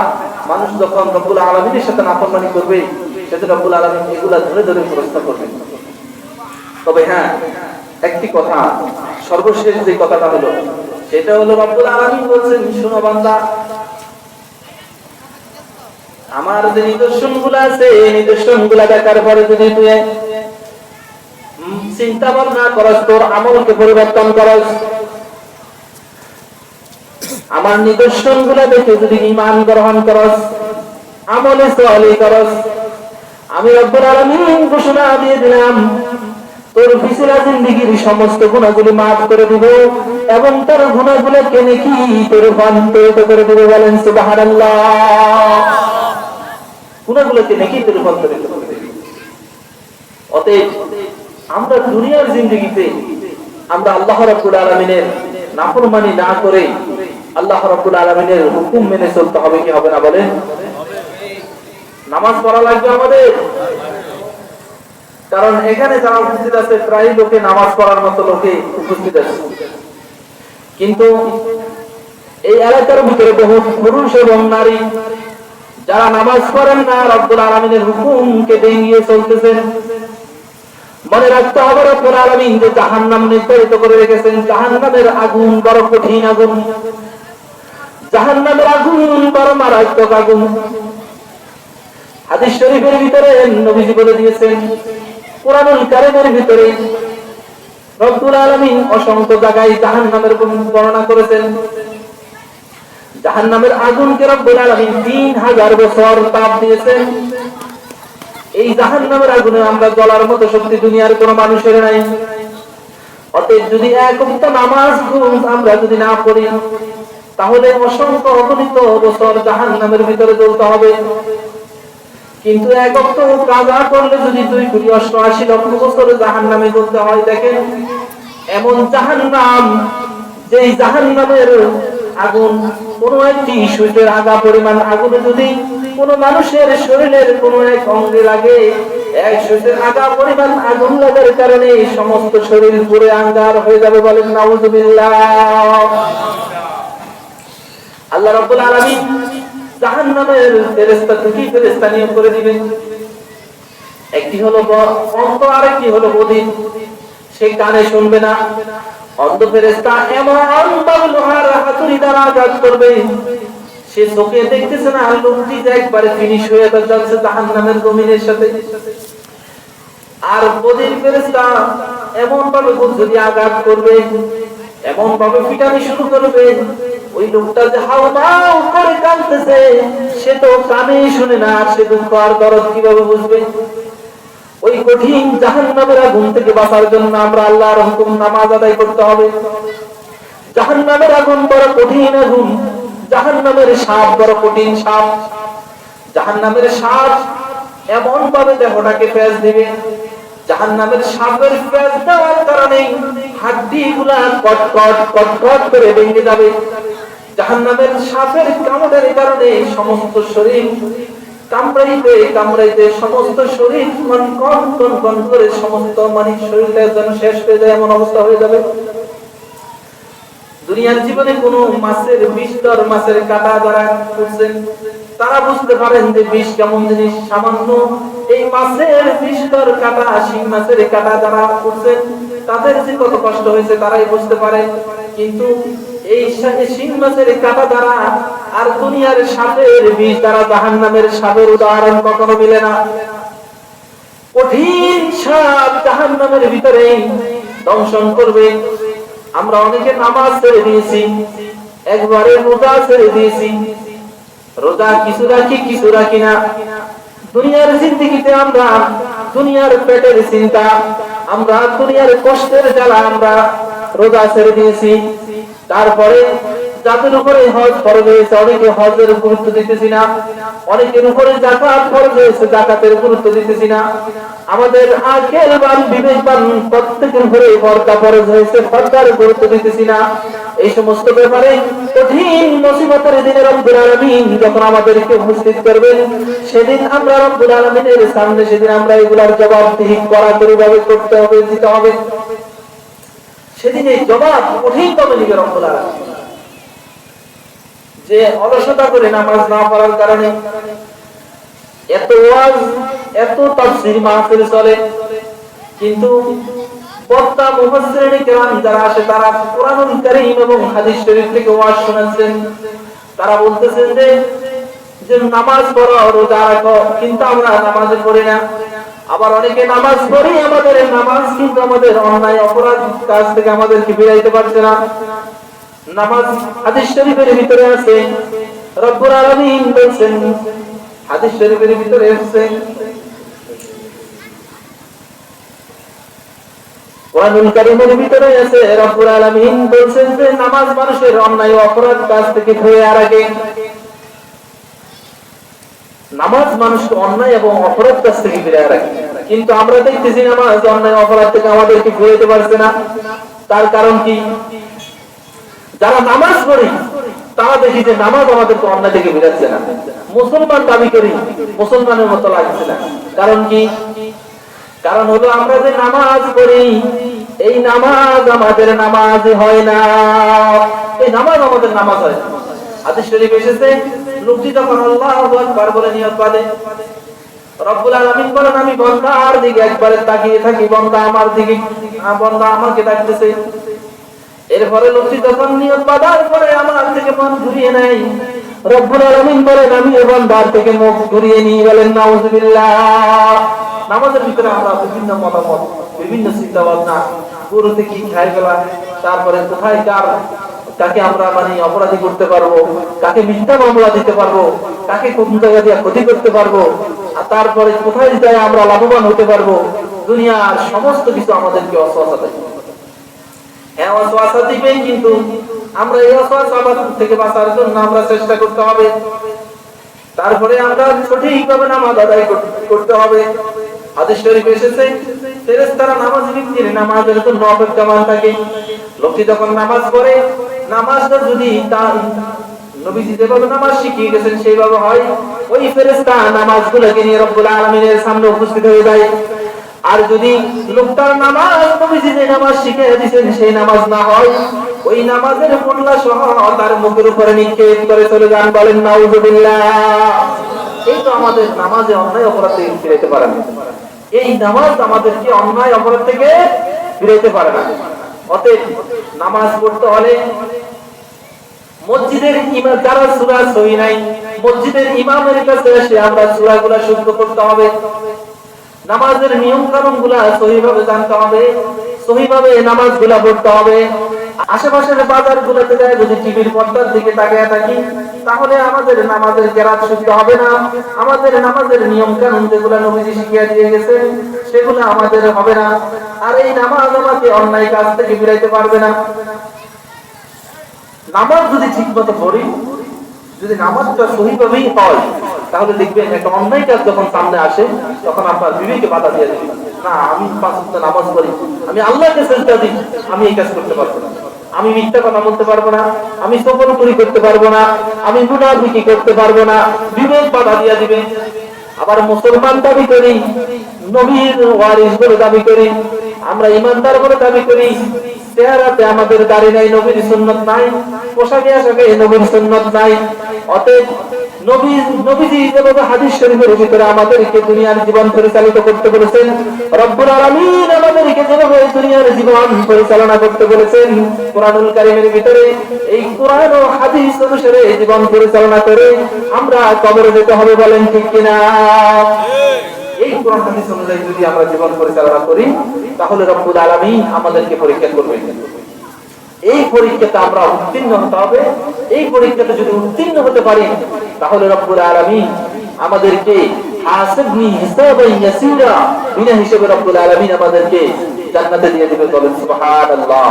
মানুষ যখন রব্বুল আলামিনের সাথে নাফরমানি করবে, সেদিন রব্বুল আলামিন এগুলা ধরে ধরে পুরস্কার করবেন। তবে হ্যাঁ, একটি কথা, সর্বশেষ যে কথাটা হলো, সেটা হলো রব্বুল আলামিন বলছেন, শোনো বান্দা, আমার যে নিদর্শনগুলো আছে, এই নিদর্শনগুলো দেখার পরে যদি তুই চিন্তা ভাবনা করস, তোর আমলকে পরিবর্তন করস, আমার নিদর্শনগুলো দেখে যদি ঈমান গ্রহণ করস, আমলে সালেহ করস, আমি রব্বুল আলামিন ঘোষণা দিয়ে দিলাম, তোর পিছলা জিন্দেগীর সমস্ত গুনাহগুলি মাফ করে দিব এবং তোর গুনাহগুলোকে নেকি তোর রূপান্তরিত করে দিব। বলেন সুবহানাল্লাহ। গুনাহগুলোকে নেকি তোর রূপান্তরিত করে দিব। অতএব আমরা দুনিয়ার জিন্দেগিতে আমরা আল্লাহ রাব্বুল আলামিনের নাফরমানি না করে আল্লাহ রাব্বুল আলামিনের হুকুম মেনে চলতে হবে কি হবে না বলেন? নামাজ পড়া লাগবে আমাদের, কারণ এখানে যারা উপস্থিত আছে প্রায় লোকে নামাজ পড়ার মতো লোকে উপস্থিত আছে, কিন্তু এই এলাকার ভিতরে বহু পুরুষ এবং নারী যারা নামাজ পড়েন না, রব্বুল আলামিনের হুকুমকে ডিঙিয়ে চলতেছেন। মনে রাখতে হবে রব্বুল আলামিন যে জাহান্নাম নির্ধারিত করে রেখেছেন, জাহান্নামের আগুন বড় কঠিন আগুন, জাহান্নামের আগুন বড় মারাত্মক আগুন। হাদিস শরীফের ভিতরে নবীজি বলে দিয়েছেন, কুরআনুল কারীমের ভিতরে রব্বুল আলামিন অসংখ্য জায়গায় জাহান্নামের বর্ণনা করেছেন। জাহান্নামের আগুনকে রব্বুল আলামিন 3000 বছর তাপ দিয়েছেন। এই জাহান্নামের আগুনে আমরা জ্বলার মতো শক্তি দুনিয়ার কোনো মানুষের নাই। অতএব যদি এক ওয়াক্ত নামাজ আমরা যদি না পড়ি, তাহলে অসংখ্য অগণিত বছর জাহান্নামের ভিতরে জ্বলতে হবে। কিন্তু এক ওয়াক্ত কাজা করলে যদি 2,88 লক্ষ বছর জাহান্নামে জ্বলতে হয়। দেখেন, এমন জাহান্নাম, যেই জাহান্নামের আগুন কোন একটি সূর্যের আগা পরিমাণ আগুনে যদি কোন মানুষের শরীরের কোন এক অঙ্গে লাগে, এক সূর্যের আগা পরিমাণ আগুন লাগার কারণে সমস্ত শরীর পুড়ে আঙ্গার হয়ে যাবে। বলেন নাউযুবিল্লাহ। আল্লাহ রাব্বুল আলামিন জাহান্নামের ফেরেশতা দুটি ফেরেশতা নিয়োগ করে দিবেন। একটি হলো অন্ধ, আরেকটি হলো বধির। সে কানে শুনবে না। অন্ধ ফেরেশতা এমন ভাবে লোহার হাতুড়ি দ্বারা আঘাত করবে, সে চোখে দেখতেছে না, লোকটি যে একবারে ফিনিশ হয়ে যাচ্ছে জাহান্নামের জমিনের সাথে। আর বধির ফেরেশতা এমন ভাবে যদি আঘাত করবে, এমন ভাবে পিটানি শুরু করবে, ওই লোকটা যে হাউমাউ করে কাঁদতেছে, সে তো কানে শুনে না, সে দুঃখ আর দরদ কিভাবে বুঝবে? ওই কঠিন জাহান্নামের আগুন থেকে বাঁচার জন্য আমরা আল্লাহর হুকুম নামাজ আদায় করতে হবে। জাহান্নামের আগুন বড় কঠিন আগুন, জাহান্নামের সাপ বড় কঠিন সাপ। জাহান্নামের সাপ এমন ভাবে দেহটাকে পেঁচ দিবে, জাহান্নামের সাপের পেঁচ দেওয়ার কারণে হাড্ডিগুলা কটকট কটকট করে ভেঙে যাবে। জাহান্নামের সাপের কামড়ের কারণে সমস্ত শরীর কামড়াইতে কামড়াইতে সমস্ত শরীর কন কন কন করে সমস্ত মানে শরীরটা যেন শেষ হয়ে যায়, এমন অবস্থা হয়ে যাবে। দুনিয়ার জীবনে কোন মাছের বিস্তর মাছের কাটা যারা করছেন, তারা বুঝতে পারেন যে বিষ কেমন জিনিস। সামান্য এই মাছের বিস্তর কাটা, শিং মাছের কাটা যারা করছেন, তাদের যে কত কষ্ট হয়েছে তারাই বুঝতে পারে। কিন্তু এই শিং মাছের কাটা দ্বারা আর দুনিয়ার সাপের বিষ দ্বারা জাহান্নামের সাপের উদাহরণ কখনো মিলে না। কঠিন সাপ জাহান্নামের ভিতরে দংশন করবে। আমরা অনেকে নামাজ ছেড়ে দিয়েছি, একবারে রোজা ছেড়ে দিয়েছি, রোজা কিছু রাখি কিছু রাখি না। দুনিয়ার জিন্দেগিতে আমরা দুনিয়ার পেটের চিন্তা, আমরা দুনিয়ার কষ্টের জ্বালা আমরা রোজা ছেড়ে দিয়েছি। তারপরে যাদের উপরে হজ ফরজ হয়েছে, অনেকে হজের গুরুত্ব দিতেছি না। অনেকের উপরে যাকাত ফরজ হয়েছে, যাকাতের গুরুত্ব দিতেছি না। আমাদের আকেলবান বিবেকবান প্রত্যেকের উপরে পর্দা ফরজ হয়েছে, পর্দার গুরুত্ব দিতেছি না। এই সমস্ত ব্যাপারে কঠিন মুসিবতের দিনে রব্বুল আলামিন যখন আমাদেরকে উপস্থিত করবেন, সেদিন আমরা রব্বুল আলামিনের সামনে সেদিন আমরা এগুলার জবাবদিহি কড়াকড়ি ভাবে করতে হবে, দিতে হবে। সেদিন এই জবাব কঠিন ভাবে নিবে রব্বুল আলামিন। যে অলসতা করে নামাজ না পড়ার কারণে এত ওয়াজ এত তাফসীর মাহফিল চলে, কিন্তু বক্তা মুফাসসিরিন কিরাম যারা আসে তারা কোরআনুল কারীম এবং হাদিস শরীফ থেকে ওয়াজ শোনাচ্ছেন। তারা বলতেছেন যে নামাজ পড়ো, রোজা রাখো, কিন্তু আমরা নামাজ পড়ি না। আবার অনেকে নামাজ পড়ি, আমাদের নামাজ কিন্তু আমাদের অন্যায় অপরাধ কাজ থেকে আমাদেরকে ফিরাইতে পারছে না। নামাজ হাদিস শরীফের ভিতরে আছে, রব্বুল আলামিন বলেন, হাদিস শরীফের ভিতরে আছে, কোরআনুল কারীমের ভিতরে আছে, রব্বুল আলামিন বলেন যে নামাজ মানুষের অন্যায় অপরাধ কাজ থেকে ফিরিয়ে রাখে। নামাজ মানুষকে অন্যায় এবং অপরাধ কাজ থেকে ফিরিয়ে রাখে, কিন্তু আমরা দেখতেছি নামাজ অন্যায় অপরাধ থেকে আমাদেরকে ফিরাইতে পারছে না। তার কারণ কি? যারা নামাজ পড়ি তারা দেখি যে নামাজ আমাদেরকে অন্যায় থেকে ফিরাচ্ছে না। মুসলমান দাবি করি, মুসলমানের মতো লাগছে না। কারণ কি? কারণ হলো আমরা যে নামাজ পড়ি, এই নামাজ আমাদের নামাজ হয় না। এই নামাজ আমাদের নামাজ হয় না। হাদিস শরীফে এসেছে, লোকটি যখন আল্লাহু আকবার বলে নিয়ত বাঁধে, রব্বুল আলামিন বলেন আমি বান্দার দিকে একবারে তাকিয়ে থাকি, বান্দা আমার দিকে, বান্দা আমাকে তাকাতেছে। এরপরে লোকটি যখন নিয়ত বাঁধার পরে আমার থেকে মন ঘুরিয়ে নেয়, রব্বুল আলামিন বলেন আমি এই বান্দার থেকে মুখ ঘুরিয়ে নিই। বলেন নাউযুবিল্লাহ। নামাজের ভিতরে আমরা বিভিন্ন মতামত, বিভিন্ন চিন্তা ভাবনা, গুরুতে কি খেয়ে গেলাম, তারপরে কোথায় কাকে আমরা অপরাধী করতে পারবো, কাকে মিথ্যা মামলা দিতে পারবো, কাকে কোন জায়গা দিয়ে ক্ষতি করতে পারবো, আর তারপরে কোথায় যায় আমরা লাভবান হতে পারবো। দুনিয়ার সমস্ত কিছু আমাদেরকে অসওয়াসা দেয়। হ্যাঁ, অসওয়াসা দিবেন, কিন্তু আমরা এই অসওয়াসা থেকে বাঁচার জন্য আমরা চেষ্টা করতে হবে। তারপরে আমরা সঠিকভাবে নামাজ আদায় করতে হবে। হাদিস শরীফে এসেছে, ফেরেশতারা নামাজি ব্যক্তির নামাজের জন্য অপেক্ষমান থাকে। লোকটি যখন নামাজ পড়ে, নামাজটা যদি তার নবীজি যেভাবে নামাজ শিখিয়ে গেছেন সেইভাবে হয়, ওই ফেরেশতা নামাজগুলোকে নিয়ে রব্বুল আলামিনের সামনে উপস্থিত হয়ে যায়। আর যদি লোকটার নামাজ নবীজি যে নামাজ শিখিয়ে দিয়েছেন সেই নামাজ না হয়, ওই নামাজের মোল্লা সহ তার মুখের উপরে নিক্ষেপ করে চলে যান। বলেন নাউযুবিল্লাহ। এই তো আমাদের নামাজে অন্যায় অপরাধ থেকে ফিরাইতে পারে না। এই নামাজ আমাদেরকে অন্যায় অপরাধ থেকে ফিরাইতে পারে না। অতএব নামাজ পড়তে হলে মসজিদের ইমাম যারা সূরা সহি নাই, মসজিদের ইমামের কাছে এসে আমরা সূরাগুলো শুদ্ধ করতে হবে। নামাজের নিয়ম কানুন গুলা সহিভাবে জানতে হবে, সহিভাবে নামাজগুলা পড়তে হবে। আশেপাশের বাজার গুলোতে যায় যদি টিভির পর্দার দিকে তাকিয়ে থাকি, তাহলে আমাদের নামাজের কেরাত শুদ্ধ হবে না। আমাদের নামাজের নিয়ম কানুন যেগুলো নবীজি শিখিয়ে দিয়ে গেছেন সেগুলো আমাদের হবে না। আর এই নামাজ আমাকে অন্যায় কাজ থেকে ফিরাইতে পারবে না। নামাজ যদি ঠিক মতো পড়ি, যদি নামাজটা সহিভাবেই হয়, তাহলে দেখবেন একটা অন্যায় কাজ যখন সামনে আসে তখন আপনার বিবেকে বাধা দিয়ে দেবে, না আমি 5 ওয়াক্ত নামাজ পড়ি, আমি আল্লাহকে সিজদা দিই, আমি এই কাজ করতে পারবো না, আমি মিথ্যা কথা বলতে পারবো না, আমি চগলখড়ি করতে পারবো না, আমি মুনাফিকি করতে পারবো না, বিবেক বাধা দিয়ে দিবে। আবার মুসলমান দাবি করি, নবীর ওয়ারিস বলে দাবি করি, আমরা ইমানদার বলে দাবি করি, চেহারাতে আমাদের দাড়ি নাই, নবীর সুন্নাত নাই, পোশাকে আশাকে নবীর সুন্নাত নাই। অতএব নবীজি যেভাবে হাদিস শরীফের ভিতরে আমাদেরকে দুনিয়ার জীবন পরিচালিত করতে বলেছেন, রব্বুল আলামিন আমাদেরকে যেভাবে দুনিয়ার জীবন পরিচালনা করতে বলেছেন, কোরআনুল কারীমের ভিতরে এই কোরআন ও হাদিস অনুসারে জীবন পরিচালনা করে আমরা কবরে যেতে হবে। বলেন ঠিক কিনা? এই কোরআন হাদিস অনুযায়ী যদি আমরা জীবন পরিচালনা করি, তাহলে রব্বুল আলামিন আমাদেরকে পরীক্ষা করবেন। এই পরীক্ষাতে আমরা উত্তীর্ণ হতে হবে। এই পরীক্ষাতে যদি উত্তীর্ণ হতে পারি, তাহলে রব্বুল আলামিন আমাদেরকে হাসিবনি হিসাবান ইয়াসীরা, বিনা হিসাবে রব্বুল আলামিন আমাদেরকে জান্নাতে দিয়ে দিবেন। বলেন সুবহানাল্লাহ।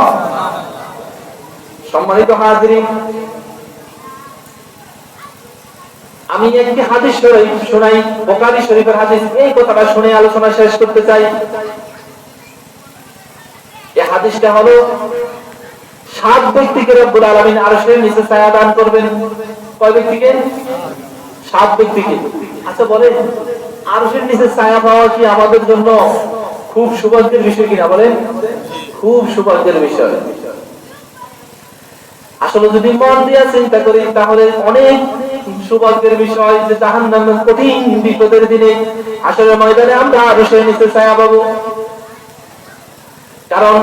সম্মানিত হাজিরিন, আমি একটি হাদিস শোনাই, বুখারী শরীফের হাদিস। এই কথাটা শুনে আলোচনা শেষ করতে চাই। এই হাদিসটা হলো 7 ব্যক্তিকে রব্বুল আলামিন আরশের নিচে ছায়া দান করবেন। কয় ব্যক্তিকে? 7 ব্যক্তিকে। আচ্ছা বলেন, আরশের নিচে ছায়া পাওয়া কি আমাদের জন্য খুব সৌভাগ্যের বিষয় কিনা? বলেন, খুব সৌভাগ্যের বিষয়। আসলে যদি মন দিয়ে চিন্তা করি তাহলে অনেক সৌভাগ্যের বিষয় যে জাহান্নামের কঠিন বিপদের দিনে আসলে ময়দানে আমরা আরশের নিচে ছায়া পাবো। কারণ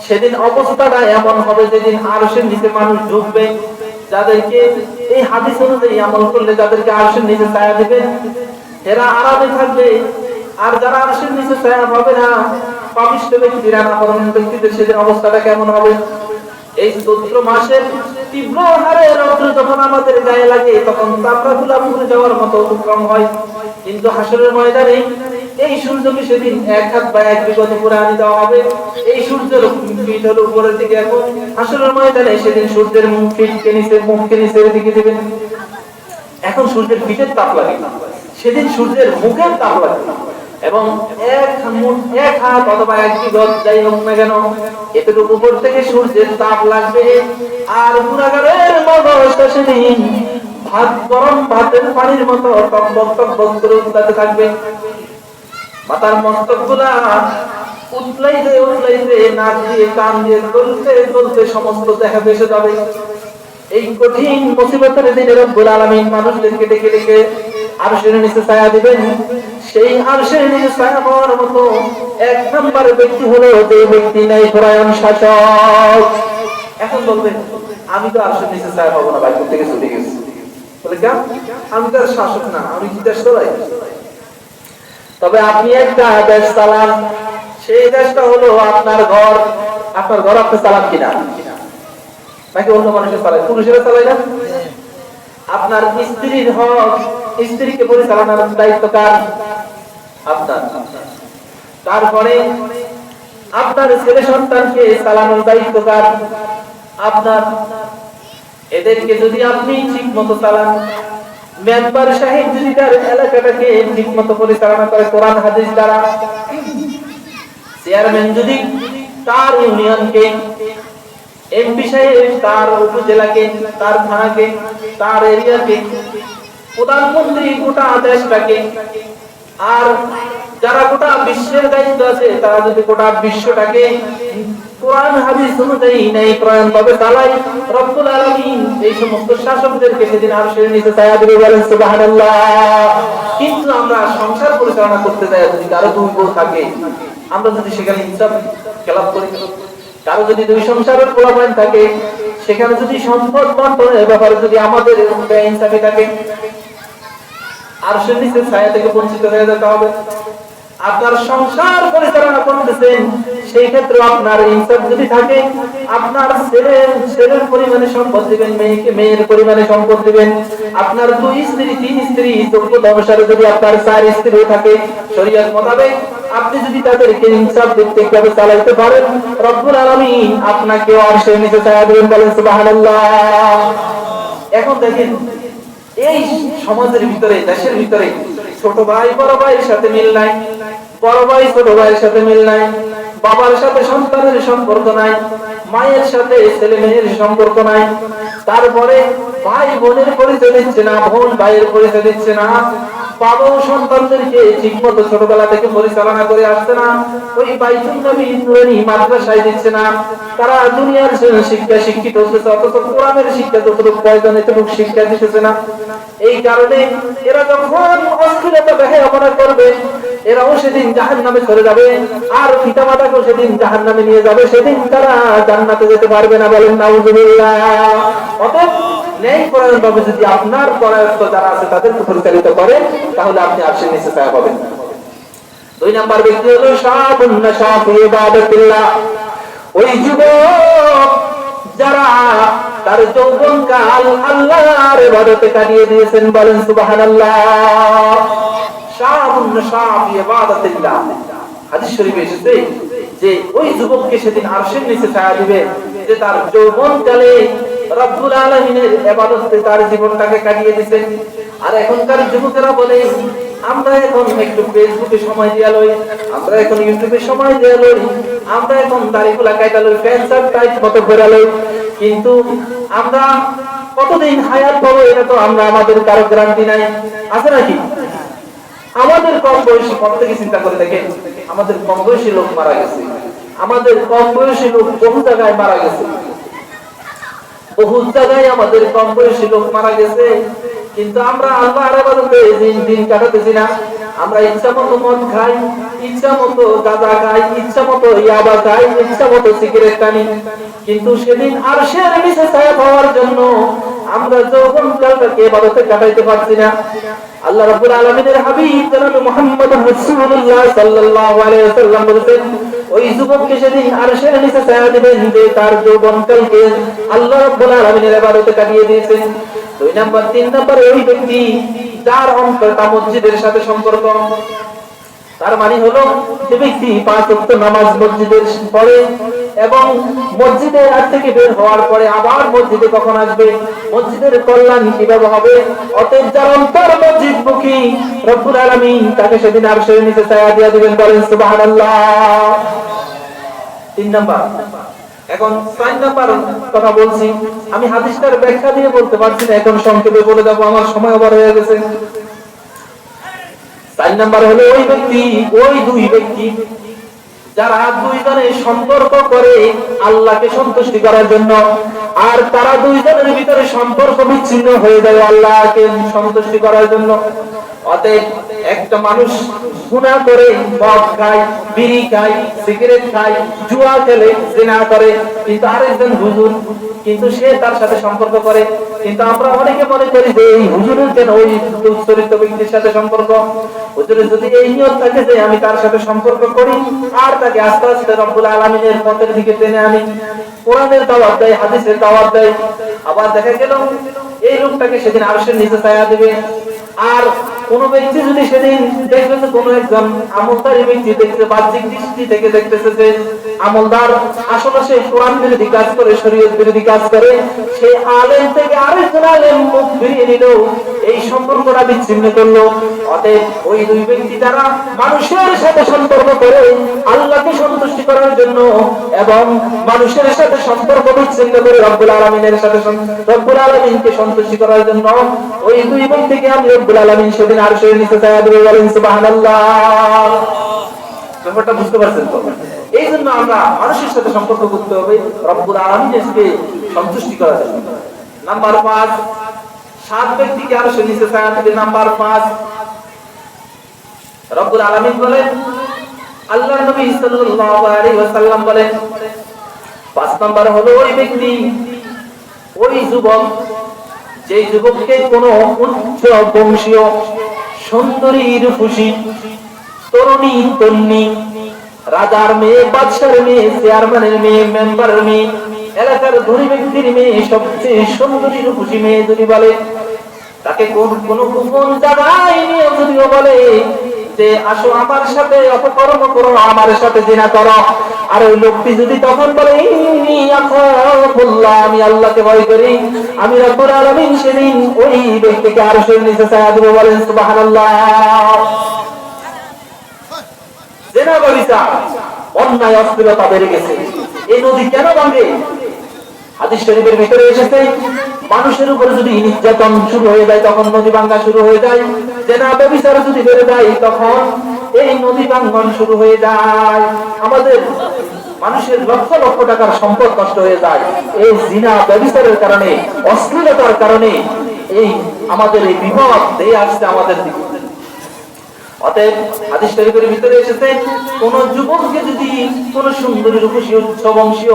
সেদিন অবস্থাটা এমন হবে যেদিন আরশের নিচে মানুষ ঢুকবে, যাদেরকে এই হাদিস অনুযায়ী আমল করলে যাদেরকে আরশের নিচে ছায়া দিবে এরা আরামে থাকবে। আর যারা আরশের নিচে ছায়া পাবে না, পাপিষ্ঠ ব্যক্তিরা, নাফরমান ব্যক্তিদের সেদিন অবস্থাটা কেমন হবে? এই চৈত্র মাসের তীব্র হারে রৌদ্র যখন আমাদের গায়ে লাগে তখন চামড়াগুলা পুড়ে যাওয়ার মতো উপক্রম হয়। কিন্তু হাসরের ময়দানে এই সূর্যকে সেদিন এক হাত বা এক বিগত উপরে আনি দেওয়া হবে। এই সূর্যের ফিট হলো উপরের দিকে। এখন হাসরের ময়দানে সেদিন সূর্যের মুখকে নিচের দিকে দেবেন। এখন সূর্যের পিঠের তাপ লাগে, সেদিন সূর্যের মুখের তাপ লাগে। এবং এক হাত অথবা এক বিগত যাই হোক না কেন, এতটুকু উপর থেকে সূর্যের তাপ লাগবে। আর গুনাহগারের মগজটা সেদিন গরম ভাতের পানির মতো টকবক টকবক করে উঠতে থাকবে। মাথার মস্তক গুলা উতলাইতে নাক দিয়ে কান দিয়ে গলতে সমস্ত দেখা ভেসে যাবে। এই কঠিন মুসিবতের দিনে রব্বুল আলামিন মানুষদেরকে ডেকে ডেকে আরশের নিচে ছায়া দিবেন। সেই আরশের নিচে ছায়া পাওয়ার মতো এক নম্বর ব্যক্তি হলো যে ব্যক্তি নাই পরায়ণ শাসক। এখন বলবেন আমি তো আরশের নিচে ছায়া পাবো না, ভাই থেকে ছুটে গেছি। বলে কেন? আমি তো আর শাসক না, আমি কি দেশ চালাই? তবে আপনি একটা দেশ চালান, সেই দেশটা হলো আপনার ঘর। আপনার ঘর আপনি চালান কিনা? নাকি অন্য মানুষের চালায়? পুরুষেরা চালায় না? আপনার স্ত্রীর হক, স্ত্রীকে পরিচালনার দায়িত্ব কার? আপনার। তারপরে আপনার ছেলে সন্তানকে চালানোর দায়িত্ব কার? আপনার। এদেরকে যদি আপনি ঠিক মতো চালান, মেম্বার সাহেব যদি তার এলাকাটাকে ঠিক মতো পরিচালনা করে কোরআন হাদিস দ্বারা, চেয়ারম্যান যদি তার ইউনিয়নকে, এমপি সাহেব তার উপজেলাকে, তার থানাকে, তার এরিয়াকে, প্রধানমন্ত্রী গোটা দেশটাকে, আর যারা গোটা বিশ্বের দায়িত্ব আছে তারা যদি গোটা বিশ্বটাকে কোরআন হাদিস অনুযায়ী ন্যায় প্রয়াণ ভাবে চালায়, রব্বুল আলামিন এই সমস্ত শাসকদেরকে সেদিন আরশের নিচে ছায়া দিবে। বলেন সুবহানাল্লাহ। কিন্তু আমরা সংসার পরিচালনা করতে যাই, যদি কারো দুই বউ থাকে, আমরা যদি সেখানে ইনসাফ খেলাপ করি, কারো যদি দুই সংসারের প্রলোভন থাকে, সেখানে যদি সম্পদ বন্টনের ব্যাপারে যদি আমাদের বেইনসাফি থাকে, আরশের নিচে ছায়া থেকে বঞ্চিত হয়ে যেতে হবে। আপনার সংসার পরিচালনা করতেছেন, সেই ক্ষেত্রে আপনার ইনসাফ যদি থাকে, আপনার ছেলের পরিমাণে সম্পদ দিবেন, মেয়ের পরিমাণে সম্পদ দিবেন। আপনার 2 স্ত্রী 3 স্ত্রী যোগ্যতা অনুসারে যদি আপনার 4 স্ত্রী থাকে, শরীয়ত মোতাবেক আপনি যদি তাদেরকে ইনসাফ ভিত্তিকভাবে চালাইতে পারেন, রব্বুল আলামিন আপনাকে আরশের নিচে ছায়া দিবেন। বলেন সুবহানাল্লাহ। এখন দেখেন এই সমাজের ভিতরে, দেশের ভিতরে ছোট ভাই বড় ভাইয়ের সাথে মিল নাই, বড় ভাই ছোট ভাইয়ের সাথে মিল নাই, বাবার সাথে সন্তানের সম্পর্ক নাই, মায়ের সাথে ছেলে মেয়ের সম্পর্ক নাই। তারপরে ভাই বোনের পরিচয় দিচ্ছে না, বোন ভাইয়ের পরিচয় দিচ্ছে না, বাবাও সন্তানদেরকে ঠিক মতো ছোটবেলা থেকে পরিচালনা করে আসছে না, ওই বাইতুল নবী নুরানি মাদ্রাসায় দিচ্ছে না। তারা দুনিয়ার শিক্ষা শিক্ষিত হচ্ছে, অথচ কোরআনের শিক্ষা যতটুকু প্রয়োজন এতটুকু শিক্ষা দিতেছে না। এই কারণে এরা যখন অশ্লীলতা বেহায়াপনা করবে, এরাও সেদিন জাহান্নামে চলে যাবে, আর পিতামাতাকেও সেদিন জাহান্নামে নিয়ে যাবে। সেদিন তারা জান্নাতে যেতে পারবে না। বলেন নাউজুবিল্লাহ। অতএব ন্যায় পরায়ণ ভাবে যদি আপনার পরায়ত্ত যারা আছে তাদেরকে পরিচালিত করেন, তাহলে আপনি আরশের নিচে ছায়া পাবেন। 2 নাম্বার ব্যক্তি হলো শাবুন নাশা ফি ইবাদাতিল্লাহ। ওই যুবক যারা তার যৌবনকাল আল্লাহর ইবাদতে কাটিয়ে দিয়েছেন। বলেন সুবহানাল্লাহ। শাবুন নাশা ফি ইবাদাতিল্লাহ, হাদিস শরীফে এসেছে যে ওই যুবককে সেদিন আরশের নিচে ছায়া দিবে, যে তার যৌবনকালে রব্বুল আলামিনের ইবাদতে তার জীবনটাকে কাটিয়ে দিয়েছেন। আর এখনকার যুবকেরা বলে আমরা এখন একটু ফেসবুকে সময় দিয়া লই, আমরা এখন ইউটিউবে সময় দিয়া লই, আমরা এখন দাড়িগুলা কাটা লই, প্যান্ট শার্ট টাইট মতো পরে লই। কিন্তু আমরা কতদিন হায়াত পাবো এটা তো আমরা আমাদের কারো গ্যারান্টি নাই, আছে নাকি? আমাদের কম বয়সী কত থেকে চিন্তা করে দেখেন, আমাদের কম বয়সী লোক মারা গেছে, আমাদের কম বয়সী লোক বহু জায়গায় মারা গেছে, বহু জায়গায় আমাদের কম বয়সী লোক মারা গেছে, কিন্তু আমরা আল্লাহর ইবাদতে দিন কাটাতেছি না। আমরা ইচ্ছা মতো মদ খাই, ইচ্ছা মতো গাঁজা খাই, ইচ্ছা মতো ইয়াবা খাই, ইচ্ছা মতো সিগারেট টানি, কিন্তু সেদিন আরশের নিচে ছায়া পাওয়ার জন্য আমরা যৌবনকালটাকে ইবাদতে কাটাইতে পারছি না। আল্লাহ রাব্বুল আলামিনের হাবিব জনাব মুহাম্মদ রাসূলুল্লাহ সাল্লাল্লাহু আলাইহি ওয়াসাল্লাম বলেছেন, ওই যুবককে সেদিন আরশের নিচে ছায়া দিবেন যে তার যৌবনকালকে আল্লাহ রাব্বুল আলামিনের ইবাদতে কাটিয়ে দিয়েছেন। 2 নাম্বার 3 নাম্বার ওই ব্যক্তি যার অন্তরটা মসজিদের সাথে সম্পর্ক। তার মানে হলো যে ব্যক্তি 5 ওয়াক্ত নামাজ মসজিদে পড়ে এবং মসজিদের থেকে বের হওয়ার পরে আবার মসজিদে কখন আসবে, মসজিদের কল্যাণ কিভাবে হবে। অতএব যার অন্তর মসজিদমুখী, রব্বুল আলামিন তাকে সেদিন আরশের নিচে ছায়া দিয়ে দিবেন, বলেন সুবহানাল্লাহ। 3 নাম্বার। এখন 4 নাম্বার কথা বলছি, আমি হাদিসটার ব্যাখ্যা দিয়ে বলতে পারছি না, এখন সংক্ষেপে বলে দেব, আমার সময় ওভার হয়ে গেছে। 4 নাম্বার হলো ওই দুই ব্যক্তি যারা দুইজনে সম্পর্ক করে আল্লাহকে সন্তুষ্টি করার জন্য, আর তারা দুইজনের ভিতরে সম্পর্ক বিচ্ছিন্ন হয়ে যায় আল্লাহকে সন্তুষ্টি করার জন্য। অতএব একটা মানুষ গুনাহ করে, মদ খায়, বিড়ি খায়, সিগারেট খায়, জুয়া খেলে, জিনা করে, কিন্তু আরেকজন হুজুর, কিন্তু সে তার সাথে সম্পর্ক করে। কিন্তু আমরা অনেকে মনে করি যে এই হুজুরের কেন ওই চরিত্র ব্যক্তির সাথে সম্পর্ক, হুজুরের যদি এই নিয়ত থাকে যে আমি তার সাথে সম্পর্ক করি আর তাকে আস্তে আস্তে রব্বুল আলামিনের পথের দিকে টেনে আনি, কোরআনের দাওয়াত দেয়, হাদিসের দাওয়াত দেয়, আবার দেখা গেল এই লোকটাকে সেদিন আরশের নিচে ছায়া দিবে। আর কোন ব্যক্তি যদি সেদিন দেখবে যে কোন একজন আমলদারি ব্যক্তি দেখতে বাহ্যিক দৃষ্টি থেকে দেখতেছে যে আমলদার আসলে সে কোরআন বিরোধী কাজ করে, শরীয়ত বিরোধী কাজ করে, সে আলেম থেকে আরেকজন আলেম মুখ ফিরিয়ে নিল, এই সম্পর্কটা বিচ্ছিন্ন করলো। অতএব ওই দুই ব্যক্তি যারা মানুষের সাথে সম্পর্ক করে আল্লাহকে সন্তুষ্টি করার জন্য এবং মানুষের সাথে সম্পর্ক বিচ্ছিন্ন করে রব্বুল আলামিনের সাথে রব্বুল আলামিনকে সন্তুষ্টি করার জন্য, ওই দুই ব্যক্তিকে আমি রব্বুল আলামিন সেদিন আরশের নিচে ছায়া দেবে, বলেন সুবহানাল্লাহ। ব্যাপারটা বুঝতে পারছেন তো? এই জন্য আমরা মানুষের সাথে সম্পর্ক করতে হবে রব্বুল আলামিনকে সন্তুষ্টি করার জন্য। নাম্বার 5, 7 ব্যক্তিকে আরশের নিচে ছায়া দেবে। নাম্বার 5, রব্বুল আলামিন বলেন, আল্লাহর নবী সাল্লাল্লাহু আলাইহি ওয়াসাল্লাম বলেন, 5 নাম্বার হলো ওই ব্যক্তি, ওই যুবক, যে যুবককে কোন উচ্চ বংশীয় সুন্দরী রূপসী তরুণী তন্নি, রাজার মেয়ে, বাদশার মেয়ে, চেয়ারম্যানের মেয়ে, মেম্বারের মেয়ে, এলাকার ধনী ব্যক্তির মেয়ে, সবচেয়ে সুন্দরী রূপসী মেয়ে যদি বলে, তাকে কোন গোপন জায়গায় নিয়ে যদিও বলে যে আসো আমার সাথে অপকর্ম করো, আমার সাথে জিনা করো, আর ওই লোকটি যদি তখন বলে ইন্নী আখাফুল্লাহ, আমি আল্লাহকে ভয় করি, আমি রব্বুল আলামিন সেদিন ওই ব্যক্তিকে আরশের নিচে ছায়া দেব, বলেন সুবহানাল্লাহ। জিনা ব্যভিচার, অন্যায় অশ্লীলতা বেড়ে গেছে, এই নদী কেন ভাঙে? হাদিস শরীফের ভিতরে এসেছে, মানুষের উপরে যদি নির্যাতন শুরু হয়ে যায় তখন নদী ভাঙা শুরু হয়ে যায়, জিনা ব্যভিচার যদি বেড়ে যায় তখন এই নদী ভাঙন শুরু হয়ে যায়। আমাদের মানুষের লক্ষ লক্ষ টাকার সম্পদ নষ্ট হয়ে যায় এই জিনা ব্যভিচারের কারণে, অশ্লীলতার কারণে। এই আমাদের এই বিপদ দিয়ে আসছে আমাদের দিকে। অতএব হাদিস শরীফের ভিতরে এসেছে, কোন যুবককে যদি কোন সুন্দরী রূপসী উচ্চ বংশীয়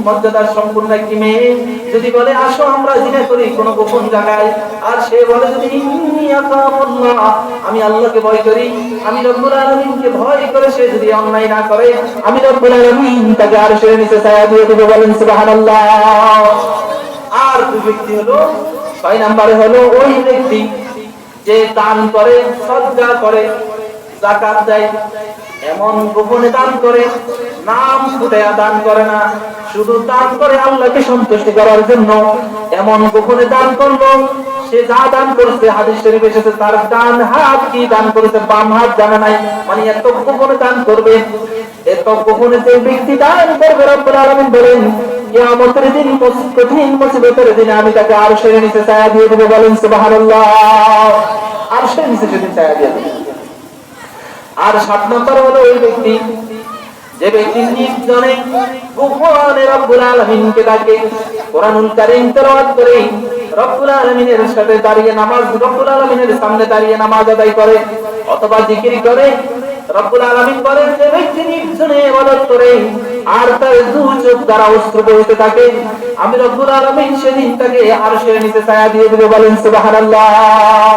মর্যাদার সম্পূর্ণ একটি মেয়ে যদি বলে আসো আমরা জিনা করি কোন গোপন জায়গায়, আর সে বলে যদি ইন্নী আখাফুল্লাহ, আমি আল্লাহকে ভয় করি, আমি রব্বুল আলামিনকে ভয় করে সে যদি অন্যায় না করে, আমি রব্বুল আলামিন তাকে আরশের নিচে ছায়া দিয়ে দেব, বলেন সুবহানাল্লাহ। আর দুই ব্যক্তি হলো, 6 নম্বরে হলো ওই ব্যক্তি যে দান করে, সদকা করে, যাকাত দেয়, এমন গোপনে দান করে, নাম ফুটায়া দান করে না, শুধু দান করে আল্লাহকে সন্তুষ্টি করার জন্য। এমন গোপনে দান করলো, সে যা দান করেছে হাদিস শরীফে এসেছে তার ডান হাত কি দান করেছে, বাম হাত জানা নাই, মানে এত গোপনে দান করবে। এত গোপনে যে ব্যক্তি দান করবে রব্বুল আলামিন বলেন কিয়ামতের দিন, কঠিন মুসিবতের দিনে আমি তাকে আরশের নিচে ছায়া দিয়ে দেব, বলেন সুবহানাল্লাহ। আরশের নিচে সেদিন ছায়া দিয়ে দেব। আর 7 নম্বর হলো ওই ব্যক্তি যে ব্যক্তি নির্জনে গোপনে রব্বুল আলামিনকে ডাকে, কোরআনুল কারীম তেলাওয়াত করে রব্বুল আলামিনের সাথে দাঁড়িয়ে নামাজ, রব্বুল আলামিনের সামনে দাঁড়িয়ে নামাজ আদায় করে অথবা জিকির করে, রব্বুল আলামিন বলেন যে ব্যক্তি নির্জনে ইবাদত করে আর তার দুই চোখ দ্বারা অশ্রু বইতে থাকে, আমি রব্বুল আলামিন সেদিন তাকে আরশের নিচে ছায়া দিয়ে দেব। বলেন সুবহানাল্লাহ।